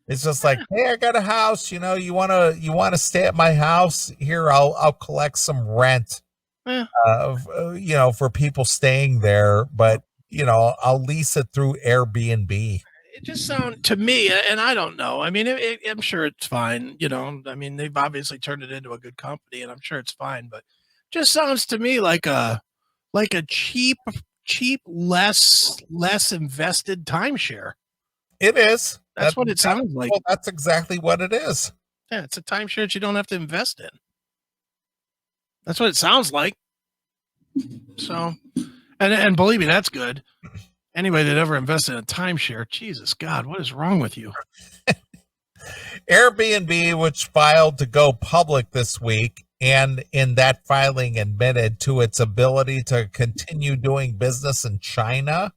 It's just like, hey, I got a house, you wanna stay at my house? Here, I'll collect some rent. For people staying there, but I'll lease it through Airbnb. It just sounds to me, and I don't know. I mean, I'm sure it's fine. I mean, they've obviously turned it into a good company, and I'm sure it's fine. But just sounds to me like a cheap, less invested timeshare. It is. That's what it sounds like. Well, that's exactly what it is. Yeah, it's a timeshare that you don't have to invest in. That's what it sounds like. So, and believe me, that's good. Anybody that ever invested in a timeshare, Jesus God, what is wrong with you? Airbnb, which filed to go public this week, and in that filing admitted to its ability to continue doing business in China,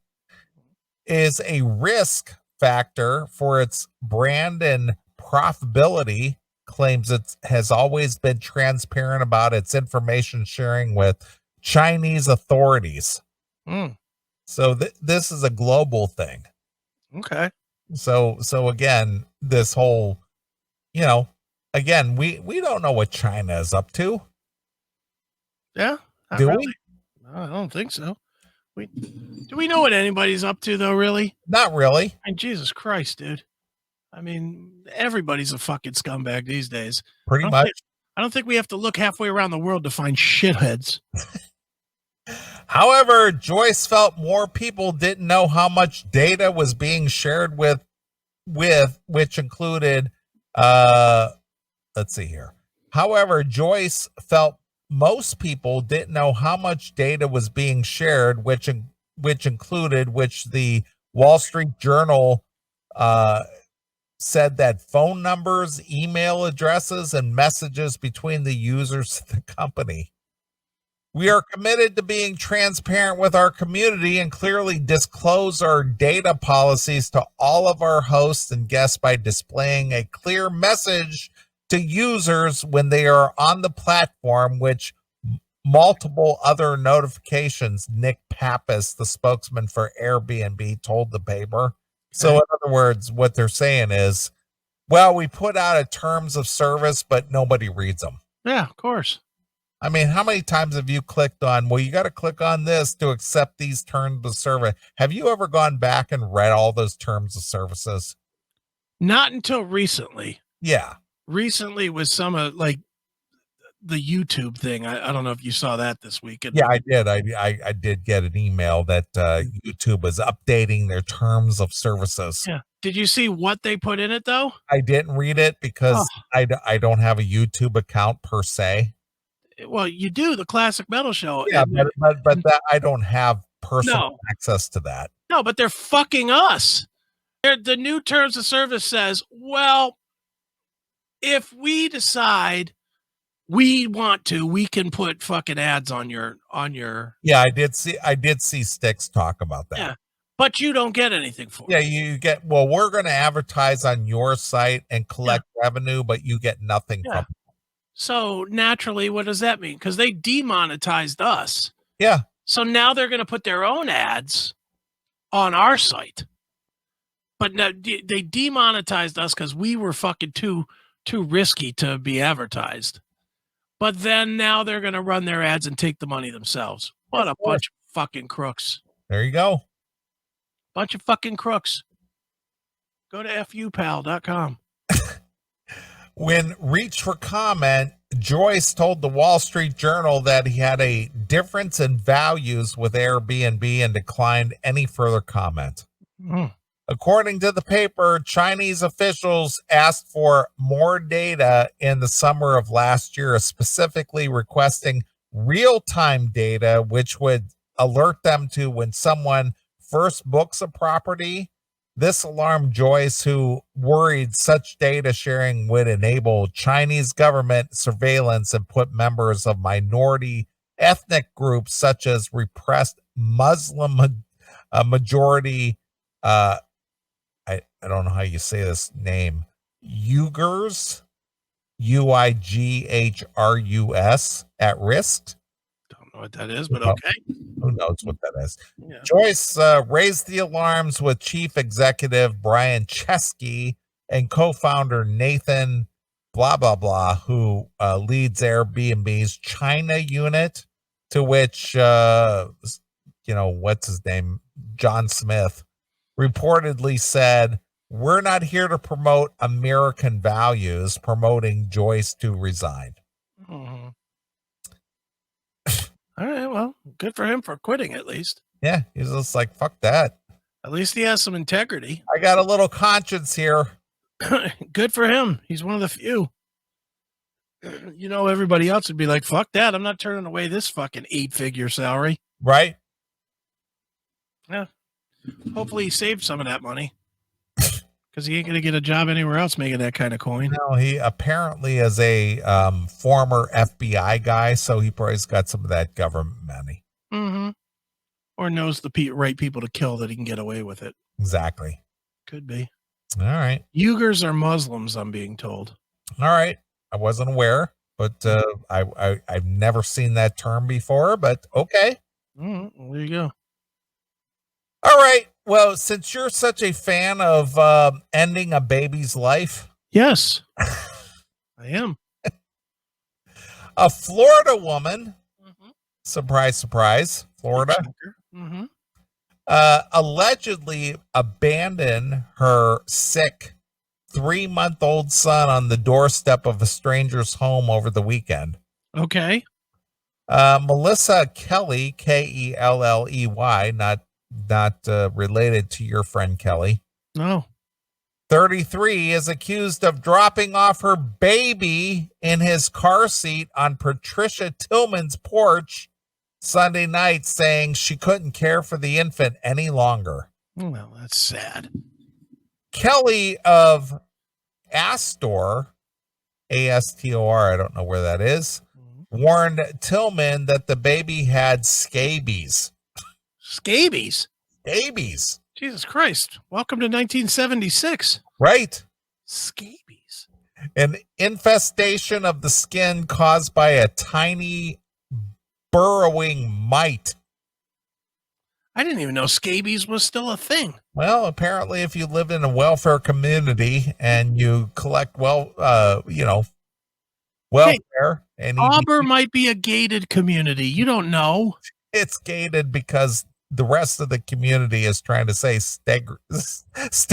is a risk factor for its brand and profitability. Claims it has always been transparent about its information sharing with Chinese authorities. So this is a global thing. Okay. So again, this whole, again, we don't know what China is up to. Yeah. Do really. we? I don't think so. Do we know what anybody's up to though? Really? Not really. And Jesus Christ, dude. I mean, everybody's a fucking scumbag these days. Pretty much. I don't think we have to look halfway around the world to find shitheads. However, Joyce felt more people didn't know how much data was being shared with which included, let's see here. However, Joyce felt most people didn't know how much data was being shared, which the Wall Street Journal, said that phone numbers, email addresses, and messages between the users of the company. We are committed to being transparent with our community and clearly disclose our data policies to all of our hosts and guests by displaying a clear message to users when they are on the platform, which multiple other notifications, Nick Pappas, the spokesman for Airbnb, told the paper. So in other words, what they're saying is, well, we put out a terms of service, but nobody reads them. Yeah, of course. I mean, how many times have you clicked on, well, you got to click on this to accept these terms of service? Have you ever gone back and read all those terms of services? Not until recently. Yeah. Recently was some like the YouTube thing. I don't know if you saw that this week. Yeah, I did. I did get an email that YouTube is updating their terms of services. Yeah. Did you see what they put in it though? I didn't read it because I don't have a YouTube account per se. Well, you do, the Classic Metal Show. Yeah, but that I don't have personal access to that. No, but they're fucking us. The new terms of service says, well, if we decide we want to, we can put fucking ads on your. Yeah, I did see Styx talk about that. Yeah, but you don't get anything for it. Yeah, you get, well, we're going to advertise on your site and collect revenue, but you get nothing from it. So naturally, what does that mean? Because they demonetized us. Yeah. So now they're going to put their own ads on our site. But now they demonetized us because we were fucking too risky to be advertised. But then now they're going to run their ads and take the money themselves. What a bunch of fucking crooks. There you go. Bunch of fucking crooks. Go to fupal.com. When reached for comment, Joyce told the Wall Street Journal that he had a difference in values with Airbnb and declined any further comment. Mm. According to the paper, Chinese officials asked for more data in the summer of last year, specifically requesting real-time data, which would alert them to when someone first books a property. This alarmed Joyce, who worried such data sharing would enable Chinese government surveillance and put members of minority ethnic groups, such as repressed Muslim majority, I don't know how you say this name, Uyghurs, Uigrus, at risk. Don't know what that is, but okay. Who knows what that is? Yeah. Joyce raised the alarms with chief executive Brian Chesky and co-founder Nathan blah, blah, blah, who leads Airbnb's China unit, to which, what's his name? John Smith reportedly said, "We're not here to promote American values," promoting Joyce to resign. Mm-hmm. All right, well, good for him for quitting at least. Yeah, he's just like, fuck that. At least he has some integrity. I got a little conscience here. Good for him. He's one of the few. Everybody else would be like, fuck that. I'm not turning away this fucking 8-figure salary. Right? Yeah. Hopefully he saved some of that money. Because he ain't going to get a job anywhere else making that kind of coin. No, he apparently is a former FBI guy, so he probably's got some of that government money. Mm-hmm. Or knows the right people to kill that he can get away with it. Exactly. Could be. All right. Uyghurs are Muslims, I'm being told. All right. I wasn't aware, but I've never seen that term before, but okay. Mm-hmm. Well, there you go. All right. Well, since you're such a fan of ending a baby's life. Yes, I am. A Florida woman, surprise, surprise, Florida, allegedly abandoned her sick 3-month-old son on the doorstep of a stranger's home over the weekend. Okay. Melissa Kelly, Kelley, not related to your friend Kelly. No. 33 is accused of dropping off her baby in his car seat on Patricia Tillman's porch Sunday night, saying she couldn't care for the infant any longer. Well, that's sad. Kelly of Astor, Astor, I don't know where that is, warned Tillman that the baby had scabies. Scabies? Scabies. Jesus Christ. Welcome to 1976. Right. Scabies. An infestation of the skin caused by a tiny burrowing mite. I didn't even know scabies was still a thing. Well, apparently if you live in a welfare community and you collect welfare. And Auburn might be a gated community. You don't know. It's gated because the rest of the community is trying to stay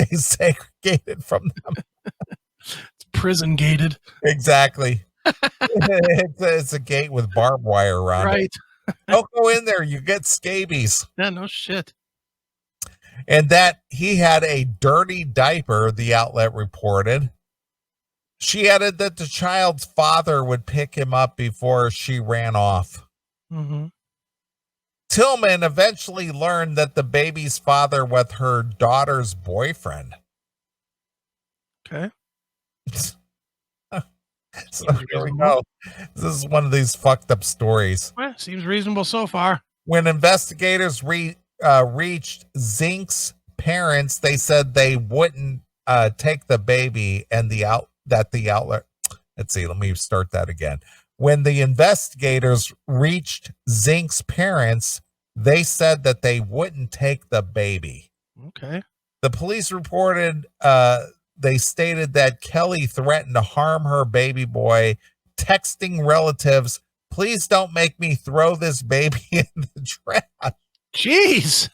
segregated from them. It's prison gated. Exactly. it's a gate with barbed wire around it. Don't go in there. You get scabies. Yeah, no shit. And that he had a dirty diaper, the outlet reported. She added that the child's father would pick him up before she ran off. Mm-hmm. Tillman eventually learned that the baby's father was her daughter's boyfriend. Okay. So here we go. This is one of these fucked up stories. Well, seems reasonable so far. When investigators reached Zink's parents, they said they wouldn't take the baby and the outlet. Let's see. Let me start that again. When the investigators reached Zink's parents, they said that they wouldn't take the baby. Okay. The police reported they stated that Kelly threatened to harm her baby boy, texting relatives, "Please don't make me throw this baby in the trash." Jeez.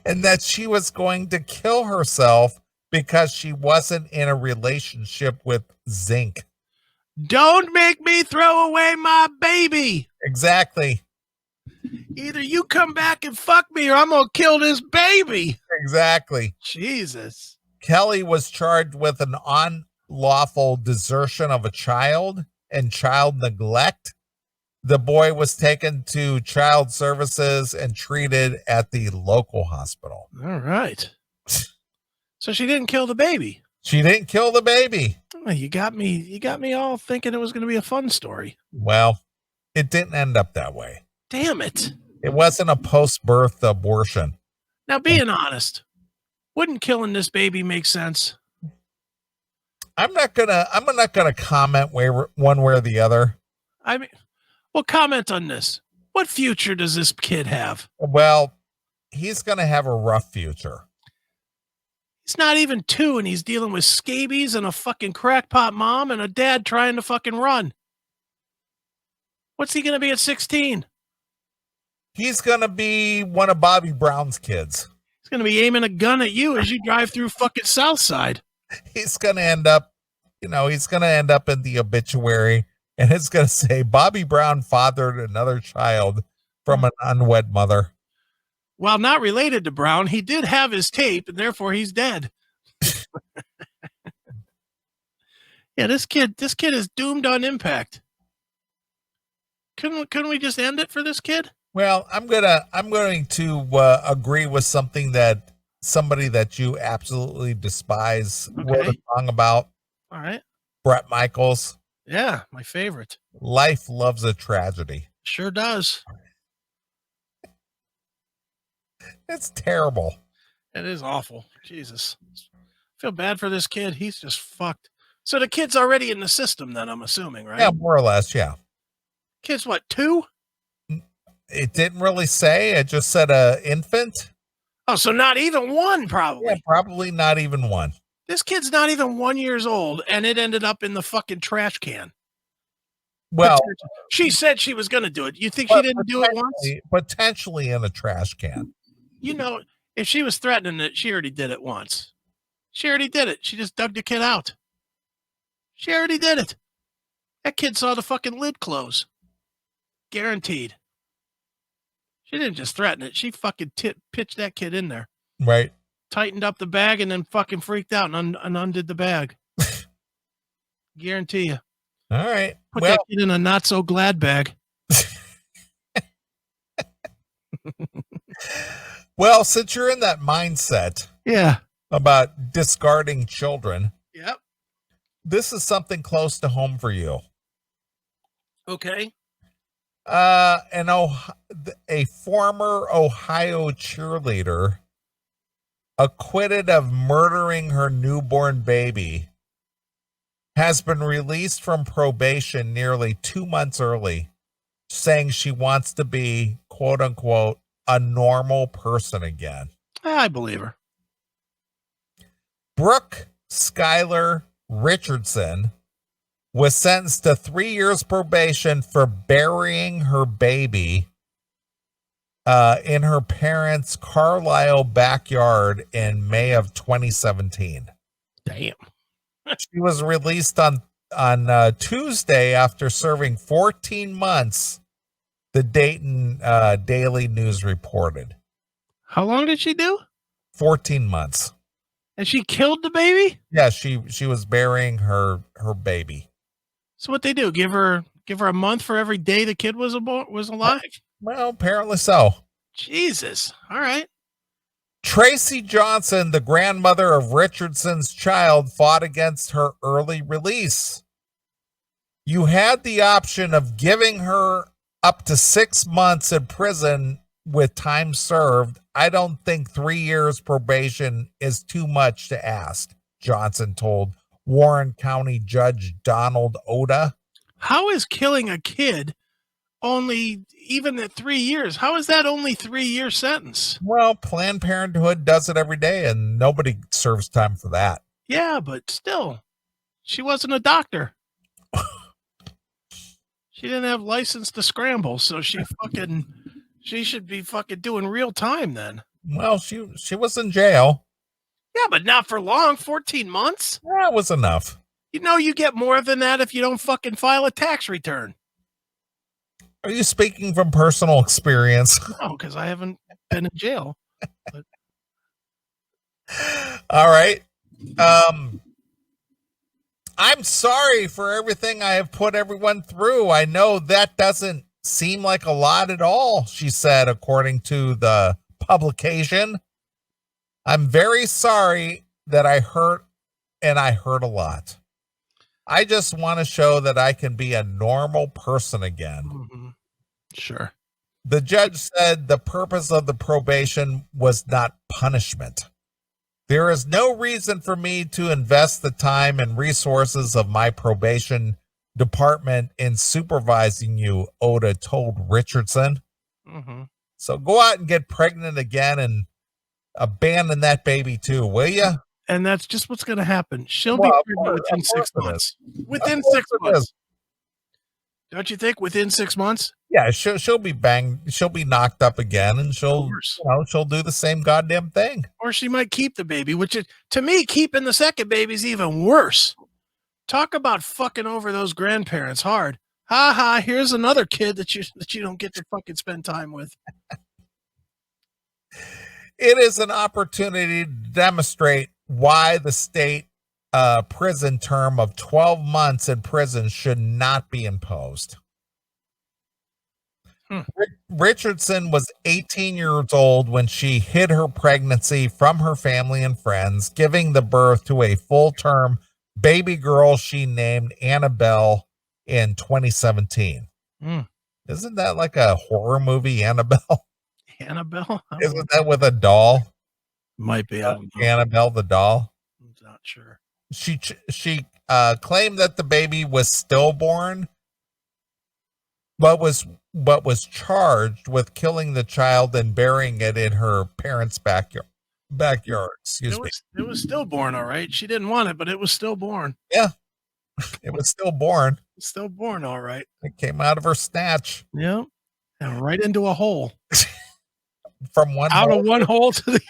And that she was going to kill herself because she wasn't in a relationship with Zink. Don't make me throw away my baby. Exactly. Either you come back and fuck me or I'm going to kill this baby. Exactly. Jesus. Kelly was charged with an unlawful desertion of a child and child neglect. The boy was taken to child services and treated at the local hospital. All right. So she didn't kill the baby. She didn't kill the baby. Oh, you got me all thinking it was going to be a fun story. Well, it didn't end up that way. Damn it. It wasn't a post-birth abortion. Now, being honest, wouldn't killing this baby make sense? I'm not gonna comment one way or the other. I mean, well, comment on this. What future does this kid have? Well, he's gonna have a rough future. He's not even 2 and he's dealing with scabies and a fucking crackpot mom and a dad trying to fucking run. What's he gonna be at 16? He's gonna be one of Bobby Brown's kids. He's gonna be aiming a gun at you as you drive through fucking Southside. He's gonna end up, in the obituary, and it's gonna say Bobby Brown fathered another child from an unwed mother. While not related to Brown, he did have his tape, and therefore he's dead. Yeah, this kid is doomed on impact. Couldn't we just end it for this kid? Well, I'm going to agree with somebody that you absolutely despise wrote a song about. All right. Bret Michaels. Yeah, my favorite. Life loves a tragedy. Sure does. It's terrible. It is awful. Jesus. I feel bad for this kid. He's just fucked. So the kid's already in the system then, I'm assuming, right? Yeah, more or less, yeah. Kid's what, 2? It didn't really say. It just said infant. Oh, so not even 1, probably. Yeah, probably not even 1. This kid's not even 1 year old, and it ended up in the fucking trash can. Well, she said she was going to do it. You think she didn't do it once? Potentially in a trash can. You know, if she was threatening it, she already did it once. She already did it. She just dug the kid out. She already did it. That kid saw the fucking lid close. Guaranteed. She didn't just threaten it. She fucking pitched that kid in there. Right. Tightened up the bag and then fucking freaked out and undid the bag. Guarantee you. All right. Put that kid in a not so glad bag. Well, since you're in that mindset, yeah, about discarding children, yep, this is something close to home for you. Okay. A former Ohio cheerleader acquitted of murdering her newborn baby has been released from probation nearly 2 months early, saying she wants to be, quote unquote, a normal person again. I believe her. Brooke Skylar Richardson was sentenced to 3 years probation for burying her baby in her parents' Carlisle backyard in May of 2017. Damn. She was released on Tuesday after serving 14 months, the Dayton Daily News reported. How long did she do? 14 months. And she killed the baby? Yeah, she was burying her baby. So what they do? Give her a month for every day the kid was alive? Well, apparently so. Jesus. All right. Tracy Johnson, the grandmother of Richardson's child, fought against her early release. You had the option of giving her up to 6 months in prison with time served. I don't think 3 years probation is too much to ask, Johnson told Warren County Judge Donald Oda. How is killing a kid only, even at 3 years, how is that only 3-year sentence? Well, Planned Parenthood does it every day and nobody serves time for that. Yeah, but still, she wasn't a doctor. She didn't have license to scramble, so she should be fucking doing real time then. Well, she was in jail. Yeah, but not for long. 14 months? That was enough. You know you get more than that if you don't fucking file a tax return. Are you speaking from personal experience? No, because I haven't been in jail. All right. I'm sorry for everything I have put everyone through. I know that doesn't seem like a lot at all, she said, according to the publication. I'm very sorry that I hurt, and I hurt a lot. I just want to show that I can be a normal person again. Mm-hmm. Sure. The judge said the purpose of the probation was not punishment. There is no reason for me to invest the time and resources of my probation department in supervising you, Oda told Richardson. Mm-hmm. So go out and get pregnant again and abandon that baby too, will you? And that's just what's going to happen. She'll Well, be of pregnant course- within of 6 course it months. Within Of course 6 it months. is. Don't you think within 6 months? Yeah, she'll be banged, she'll be knocked up again, and she'll do the same goddamn thing. Or she might keep the baby, which is, to me, keeping the second baby is even worse. Talk about fucking over those grandparents hard. Ha ha, here's another kid that you don't get to fucking spend time with. It is an opportunity to demonstrate why the state prison term of 12 months in prison should not be imposed. Richardson was 18 years old when she hid her pregnancy from her family and friends, giving the birth to a full-term baby girl she named Annabelle in 2017. Isn't that like a horror movie, Annabelle? Annabelle? Isn't that with a doll? Might be. I don't know. Annabelle the doll? I'm not sure. She claimed that the baby was stillborn, but was charged with killing the child and burying it in her parents' backyard. Excuse me. It was stillborn, all right. She didn't want it, but it was stillborn. Yeah, it was stillborn. Stillborn, all right. It came out of her snatch. Yeah, and right into a hole. From one out hole of one hole to the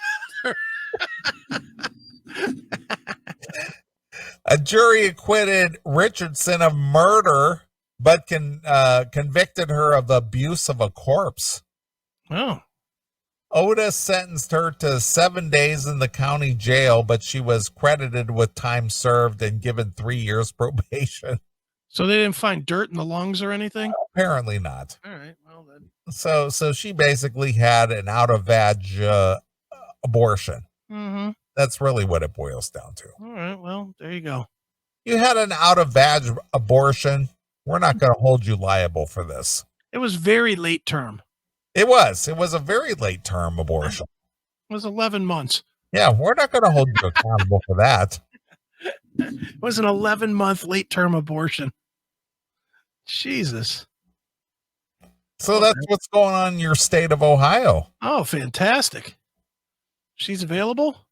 A jury acquitted Richardson of murder, but convicted her of abuse of a corpse. Oh. Oda sentenced her to 7 days in the county jail, but she was credited with time served and given 3 years probation. So they didn't find dirt in the lungs or anything? Apparently not. All right. Well then. So she basically had an out of vag abortion. Mm-hmm. That's really what it boils down to. All right. Well, there you go. You had an out of vag abortion. We're not going to hold you liable for this. It was very late term. It was a very late term abortion. It was 11 months. Yeah, we're not going to hold you accountable for that. It was an 11-month late term abortion. Jesus. So that's what's going on in your state of Ohio. Oh, fantastic. She's available?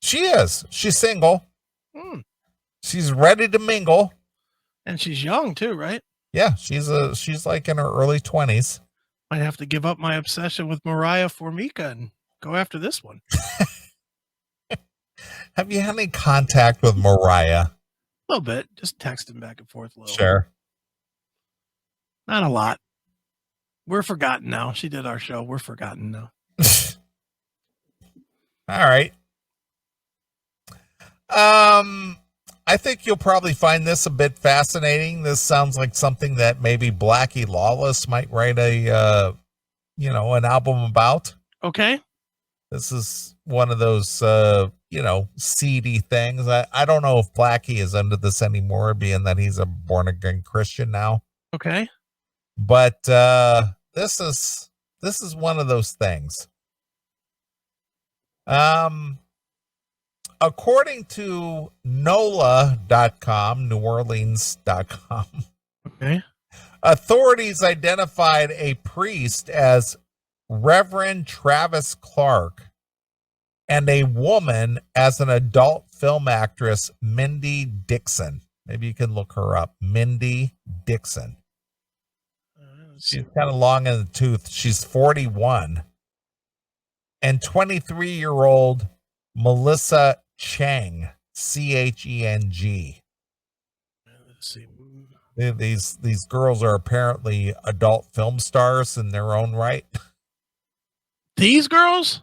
She is. She's single. She's ready to mingle. And she's young too, right? Yeah, she's like in her early 20s. Might have to give up my obsession with Mariah Formica and go after this one. Have you had any contact with Mariah? A little bit. Just texting back and forth a little. Sure. Not a lot. We're forgotten now. She did our show. We're forgotten now. All right. I think you'll probably find this a bit fascinating. This sounds like something that maybe Blackie Lawless might write an album about. Okay. This is one of those, seedy things. I don't know if Blackie is into this anymore, being that he's a born again Christian now. Okay. But this is one of those things. According to NOLA.com, NewOrleans.com, okay, authorities identified a priest as Reverend Travis Clark and a woman as an adult film actress, Mindy Dixon. Maybe you can look her up. Mindy Dixon. She's kind of long in the tooth. She's 41. And 23-year-old Melissa Cheng, Cheng. Let's see. These girls are apparently adult film stars in their own right. These girls?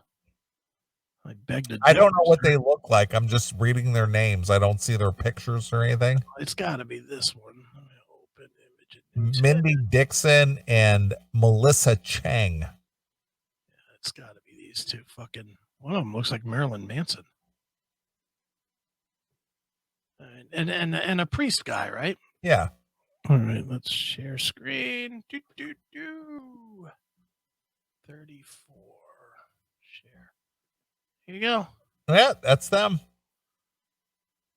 I beg to I don't differ, know what sir. they look like. I'm just reading their names. I don't see their pictures or anything. It's got to be this one. Let me open image. And Mindy Dixon and Melissa Chang. it's got to be these two. Fucking one of them looks like Marilyn Manson. And a priest guy, right? Yeah. All right, let's share screen. 34. Share. Here you go. Yeah, that's them.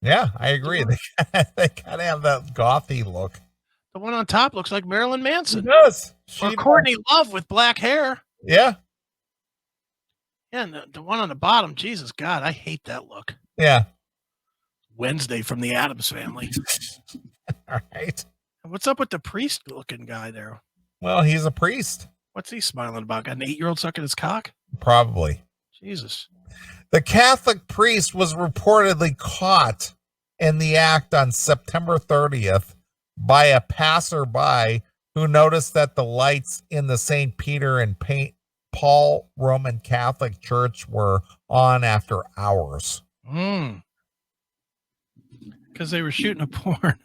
Yeah, I agree. They kind of have that gothy look. The one on top looks like Marilyn Manson. She does. Or Courtney Love with black hair. Yeah. Yeah, and the one on the bottom, Jesus God, I hate that look. Yeah. Wednesday from the Addams Family. All right. What's up with the priest-looking guy there? Well, he's a priest. What's he smiling about? Got an 8-year-old sucking his cock? Probably. Jesus. The Catholic priest was reportedly caught in the act on September 30th by a passerby who noticed that the lights in the St. Peter and Paul Roman Catholic Church were on after hours. Because they were shooting a porn.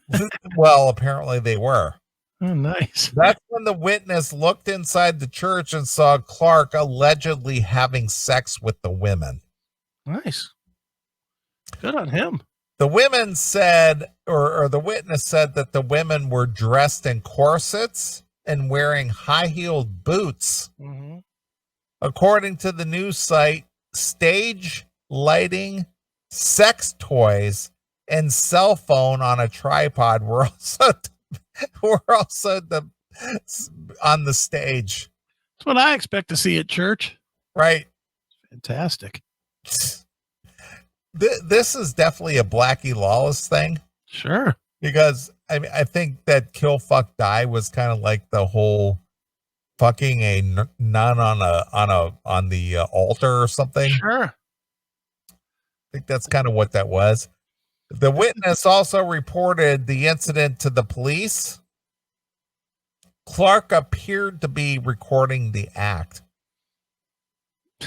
Well, apparently they were. Oh, nice. That's when the witness looked inside the church and saw Clark allegedly having sex with the women. Nice. Good on him. The women said, or the witness said that the women were dressed in corsets and wearing high-heeled boots. Mm-hmm. According to the news site, stage lighting, sex toys, and cell phone on a tripod were also on the stage. That's what I expect to see at church. Right. Fantastic. This is definitely a Blackie Lawless thing. Sure. Because I think that Kill Fuck Die was kind of like the whole fucking a nun on the altar or something. Sure. I think that's kind of what that was. The witness also reported the incident to the police. Clark appeared to be recording the act.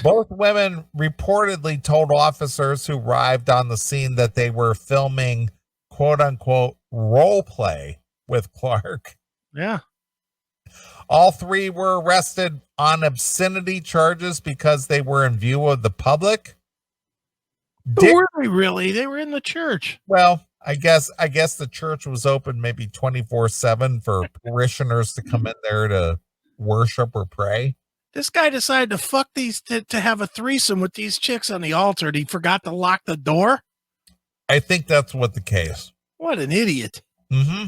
Both women reportedly told officers who arrived on the scene that they were filming quote unquote role play with Clark. Yeah. All three were arrested on obscenity charges because they were in view of the public. Who were they really? They were in the church. Well, I guess the church was open maybe 24/7 for parishioners to come in there to worship or pray. This guy decided to fuck these to have a threesome with these chicks on the altar, and he forgot to lock the door. I think that's what the case. What an idiot. Mm-hmm.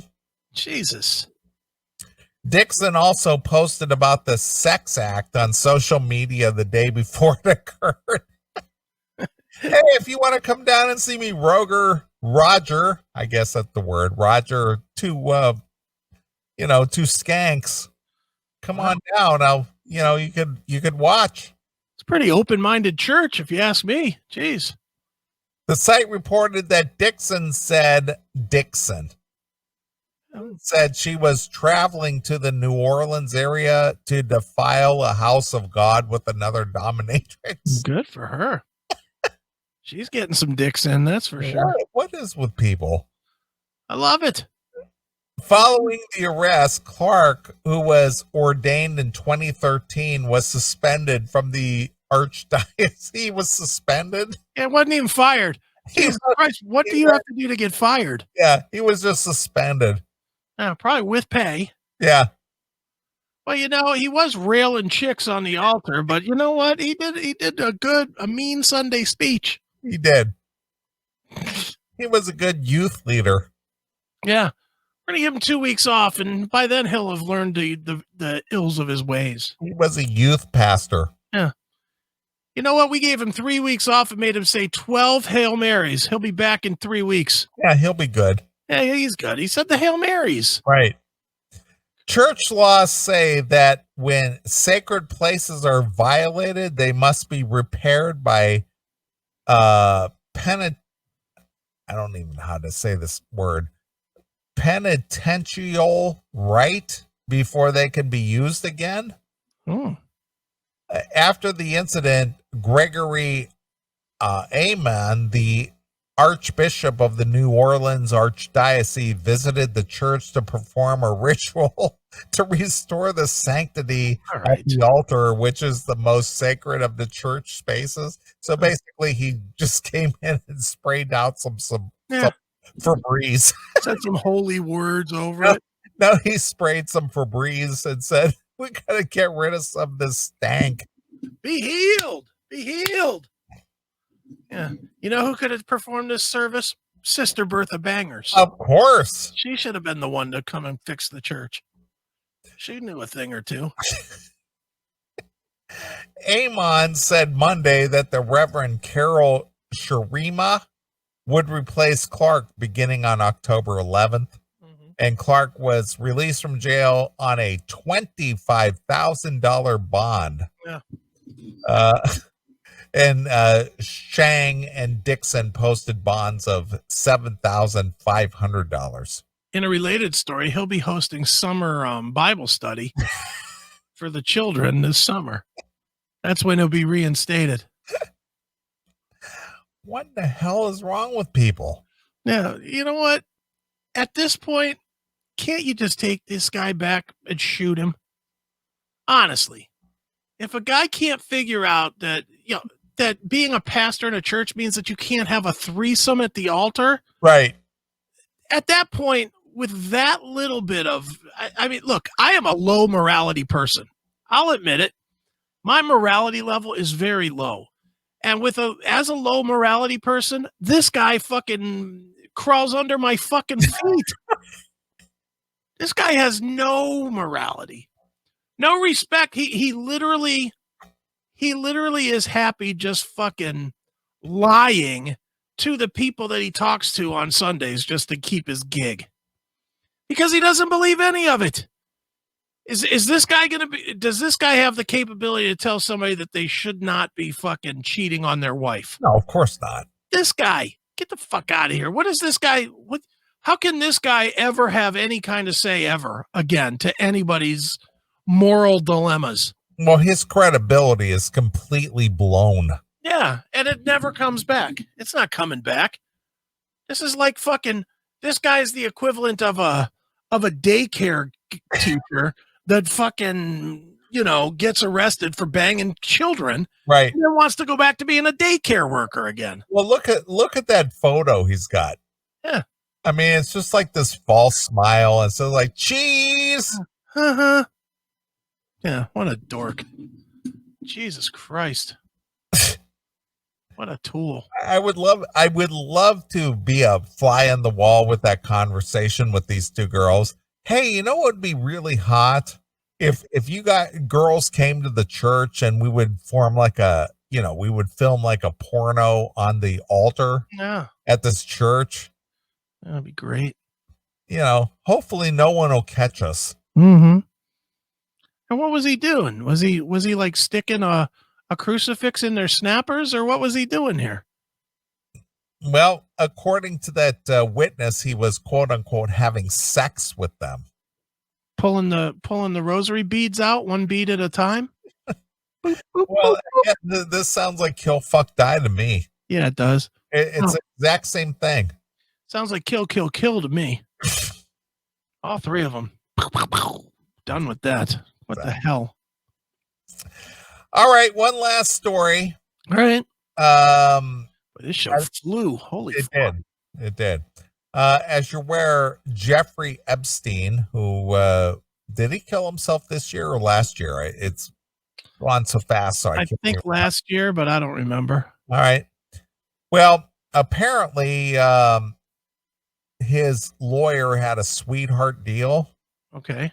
Jesus. Dixon also posted about the sex act on social media the day before it occurred. Hey, if you want to come down and see me, Roger, I guess that's the word, Roger, two skanks, come on down. You could watch. It's a pretty open-minded church, if you ask me. Jeez. The site reported that Dixon said she was traveling to the New Orleans area to defile a house of God with another dominatrix. Good for her. She's getting some dicks in, that's for sure. What is with people? I love it. Following the arrest, Clark, who was ordained in 2013, was suspended from the archdiocese. He was suspended. It wasn't even fired. Jesus Christ, what do you have to do to get fired? Yeah, he was just suspended. Probably with pay. Yeah. Well, he was railing chicks on the altar, but you know what? He did a mean Sunday speech. He did. He was a good youth leader. Yeah. We're going to give him 2 weeks off, and by then he'll have learned the ills of his ways. He was a youth pastor. Yeah. You know what? We gave him 3 weeks off and made him say 12 Hail Marys. He'll be back in 3 weeks. Yeah, he'll be good. Yeah, he's good. He said the Hail Marys. Right. Church laws say that when sacred places are violated, they must be repaired by I don't even know how to say this word. penitential right before they can be used again. Oh. After the incident, Gregory Amen, the Archbishop of the New Orleans Archdiocese, visited the church to perform a ritual to restore the sanctity All of right. the altar, which is the most sacred of the church spaces. So basically, he just came in and sprayed out some Yeah. Febreze. Said some holy words over No, it. no, he sprayed some Febreze and said, "We gotta get rid of some of this stank." Be healed. Be healed. Yeah. You know who could have performed this service? Sister Bertha Bangers. Of course. She should have been the one to come and fix the church. She knew a thing or two. Amon said Monday that the Reverend Carol Sharima would replace Clark beginning on October 11th. And Clark was released from jail on a $25,000 bond. Yeah. And Shang and Dixon posted bonds of $7,500. In a related story, he'll be hosting summer Bible study for the children this summer. That's when he'll be reinstated. What the hell is wrong with people? Yeah, you know what? At this point, can't you just take this guy back and shoot him? Honestly, if a guy can't figure out that, that being a pastor in a church means that you can't have a threesome at the altar, right? At that point, with that little bit of, I mean, look, I am a low morality person. I'll admit it. My morality level is very low. And as a low morality person, this guy fucking crawls under my fucking feet. This guy has no morality, no respect. He literally is happy just fucking lying to the people that he talks to on Sundays just to keep his gig, because he doesn't believe any of it. Is this guy does this guy have the capability to tell somebody that they should not be fucking cheating on their wife? No, of course not. This guy, get the fuck out of here. What is this guy? How can this guy ever have any kind of say ever again to anybody's moral dilemmas? Well, his credibility is completely blown. Yeah, and it never comes back. It's not coming back. This is like fucking, this guy is the equivalent of a daycare teacher that fucking, gets arrested for banging children. Right. And then wants to go back to being a daycare worker again. Well, look at that photo he's got. Yeah. I mean, it's just like this false smile. And so like, cheese. Uh-huh. Yeah, what a dork. Jesus Christ. What a tool. I would love to be a fly on the wall with that conversation with these two girls. Hey, you know what would be really hot? If you got girls came to the church and we would form like we would film like a porno on the altar at this church. That'd be great. Hopefully no one will catch us. Mm-hmm. And what was he doing? Was he like sticking a crucifix in their snappers, or what was he doing here? Well, according to that witness, he was quote unquote having sex with them. Pulling the rosary beads out one bead at a time. Boop, boop, Well, boop, yeah, this sounds like kill, fuck, die to me. Yeah, it does. It's the exact same thing. Sounds like kill, kill, kill to me. All three of them. Done with that. What the hell? All right, one last story. All right. This show flew. Holy fuck. It did. As you're aware, Jeffrey Epstein, who did he kill himself this year or last year? It's gone so fast. So I think last year, but I don't remember. All right. Well, apparently, his lawyer had a sweetheart deal. Okay.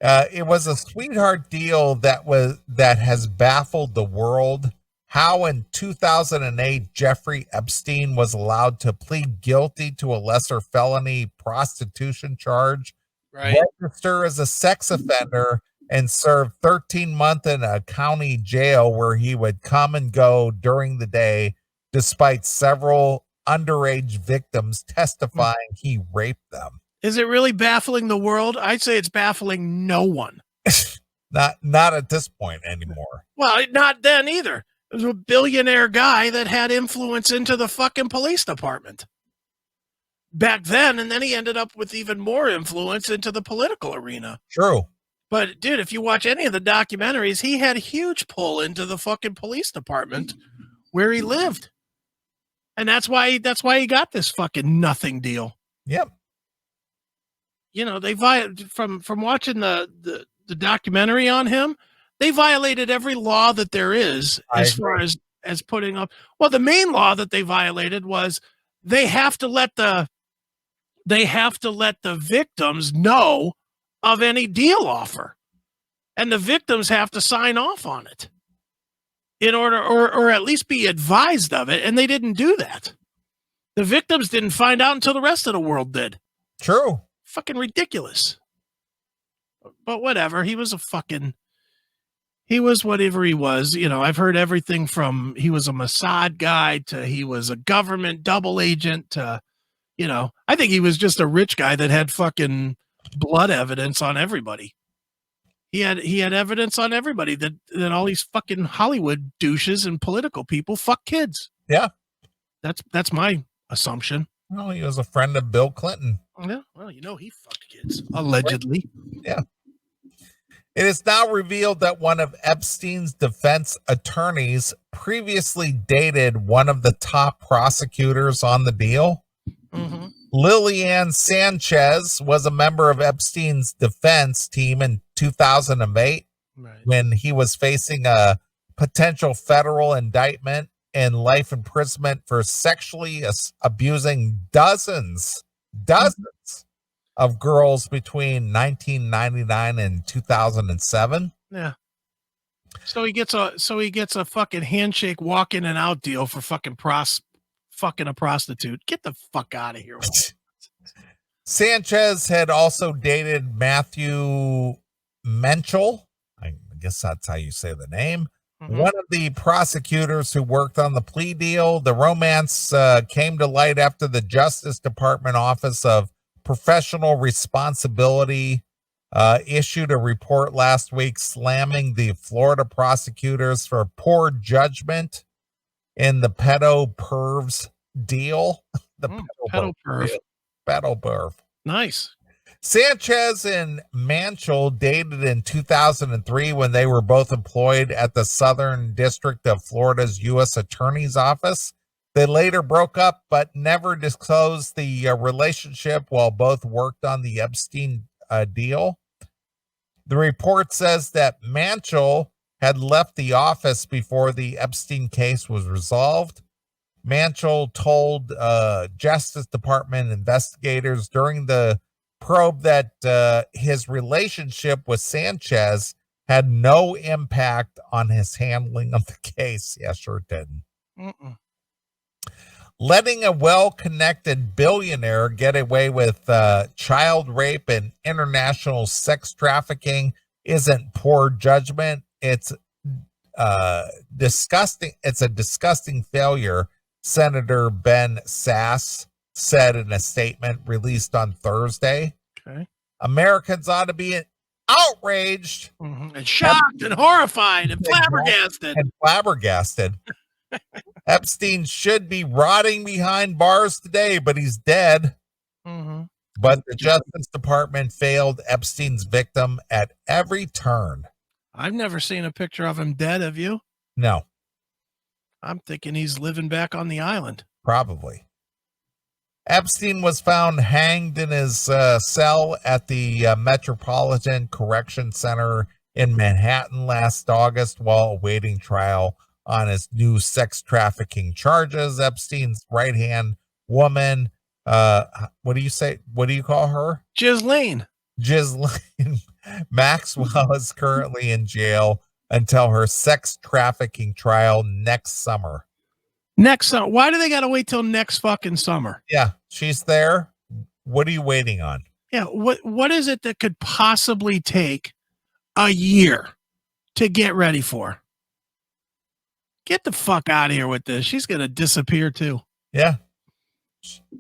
It was a sweetheart deal that has baffled the world. How in 2008, Jeffrey Epstein was allowed to plead guilty to a lesser felony prostitution charge, register as a sex offender, and serve 13 months in a county jail where he would come and go during the day, despite several underage victims testifying he raped them. Is it really baffling the world? I'd say it's baffling no one. Not at this point anymore. Well, not then either. It was a billionaire guy that had influence into the fucking police department back then, and then he ended up with even more influence into the political arena. True. But dude, if you watch any of the documentaries, he had a huge pull into the fucking police department where he lived. And that's why he got this fucking nothing deal. Yep. You know, they from watching the documentary on him, they violated every law that there is as far as putting up. Well, the main law that they violated was they have to let the victims know of any deal offer, and the victims have to sign off on it in order, or at least be advised of it. And they didn't do that. The victims didn't find out until the rest of the world did. True. Fucking ridiculous. But whatever. He was whatever he was. You know, I've heard everything from he was a Mossad guy to he was a government double agent to, you know, I think he was just a rich guy that had fucking blood evidence on everybody. He had evidence on everybody that all these fucking Hollywood douches and political people fuck kids. Yeah. That's my assumption. Well, he was a friend of Bill Clinton. Yeah. Well, you know, he fucked kids, allegedly. Yeah. It is now revealed that one of Epstein's defense attorneys previously dated one of the top prosecutors on the deal. Mm-hmm. Lillian Sanchez was a member of Epstein's defense team in 2008 when he was facing a potential federal indictment and life imprisonment for sexually abusing dozens of girls between 1999 and 2007. Yeah. So he gets a fucking handshake walk in and out deal for fucking fucking a prostitute. Get the fuck out of here. Sanchez had also dated Matthew Menchel. I guess that's how you say the name. Mm-hmm. One of the prosecutors who worked on the plea deal. The romance came to light after the Justice Department Office of Professional Responsibility issued a report last week slamming the Florida prosecutors for poor judgment in the pedo pervs deal. The pedo perv. Nice. Sanchez and Manchel dated in 2003 when they were both employed at the Southern District of Florida's U.S. Attorney's Office. They later broke up, but never disclosed the relationship while both worked on the Epstein deal. The report says that Manchel had left the office before the Epstein case was resolved. Manchel told Justice Department investigators during the probe that his relationship with Sanchez had no impact on his handling of the case. Yeah, sure it didn't. Mm-mm. Letting a well-connected billionaire get away with child rape and international sex trafficking isn't poor judgment. It's disgusting. It's a disgusting failure, Senator Ben Sasse said in a statement released on Thursday. Okay. Americans ought to be outraged, and shocked, and horrified, and flabbergasted. Epstein should be rotting behind bars today, but he's dead. Mm-hmm. But the Justice Department failed Epstein's victim at every turn. I've never seen a picture of him dead, have you? No. I'm thinking he's living back on the island. Probably. Epstein was found hanged in his cell at the Metropolitan Correction Center in Manhattan last August while awaiting trial on his new sex trafficking charges. Epstein's right-hand woman, what do you say? What do you call her? Ghislaine Maxwell is currently in jail until her sex trafficking trial next summer. Next summer? Why do they got to wait till next fucking summer? Yeah, she's there. What are you waiting on? Yeah, what is it that could possibly take a year to get ready for? Get the fuck out of here with this. She's going to disappear too. Yeah.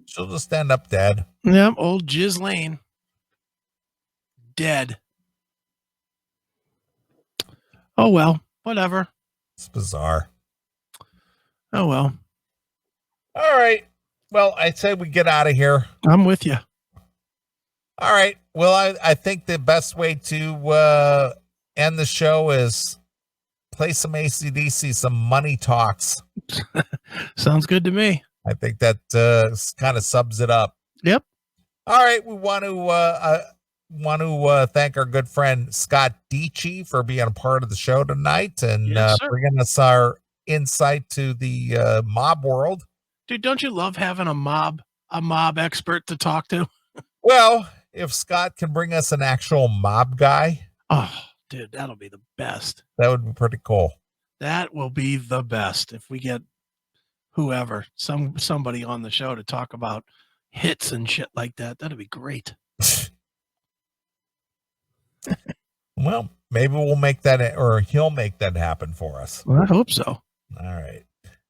She'll just end up dead. Yep, old Jizz Lane. Dead. Oh, well, whatever. It's bizarre. Oh, well. All right. Well, I'd say we get out of here. I'm with you. All right. Well, I think the best way to end the show is play some ACDC, some Money Talks. Sounds good to me. I think that kind of sums it up. Yep. All right. We want to thank our good friend Scott Dietschy for being a part of the show tonight and Yes, sir. bringing us our insight to the mob world. Dude, don't you love having a mob expert to talk to? Well, if Scott can bring us an actual mob guy, Oh, dude, that'll be the best. that would be pretty cool. That will be the best if we get whoever, somebody on the show to talk about hits and shit like that. That'd be great. Well, maybe we'll make that, or he'll make that happen for us. Well, I hope so. All right.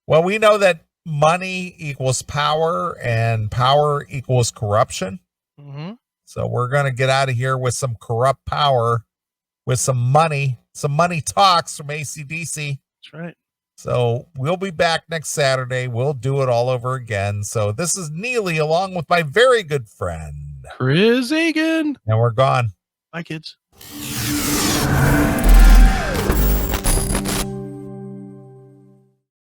Well, we know that money equals power and power equals corruption. Mm-hmm. So we're going to get out of here with some corrupt power, with some money talks from ACDC. That's right. So we'll be back next Saturday. We'll do it all over again. So this is Neeley along with my very good friend. Chris Egan. And we're gone. Bye, kids.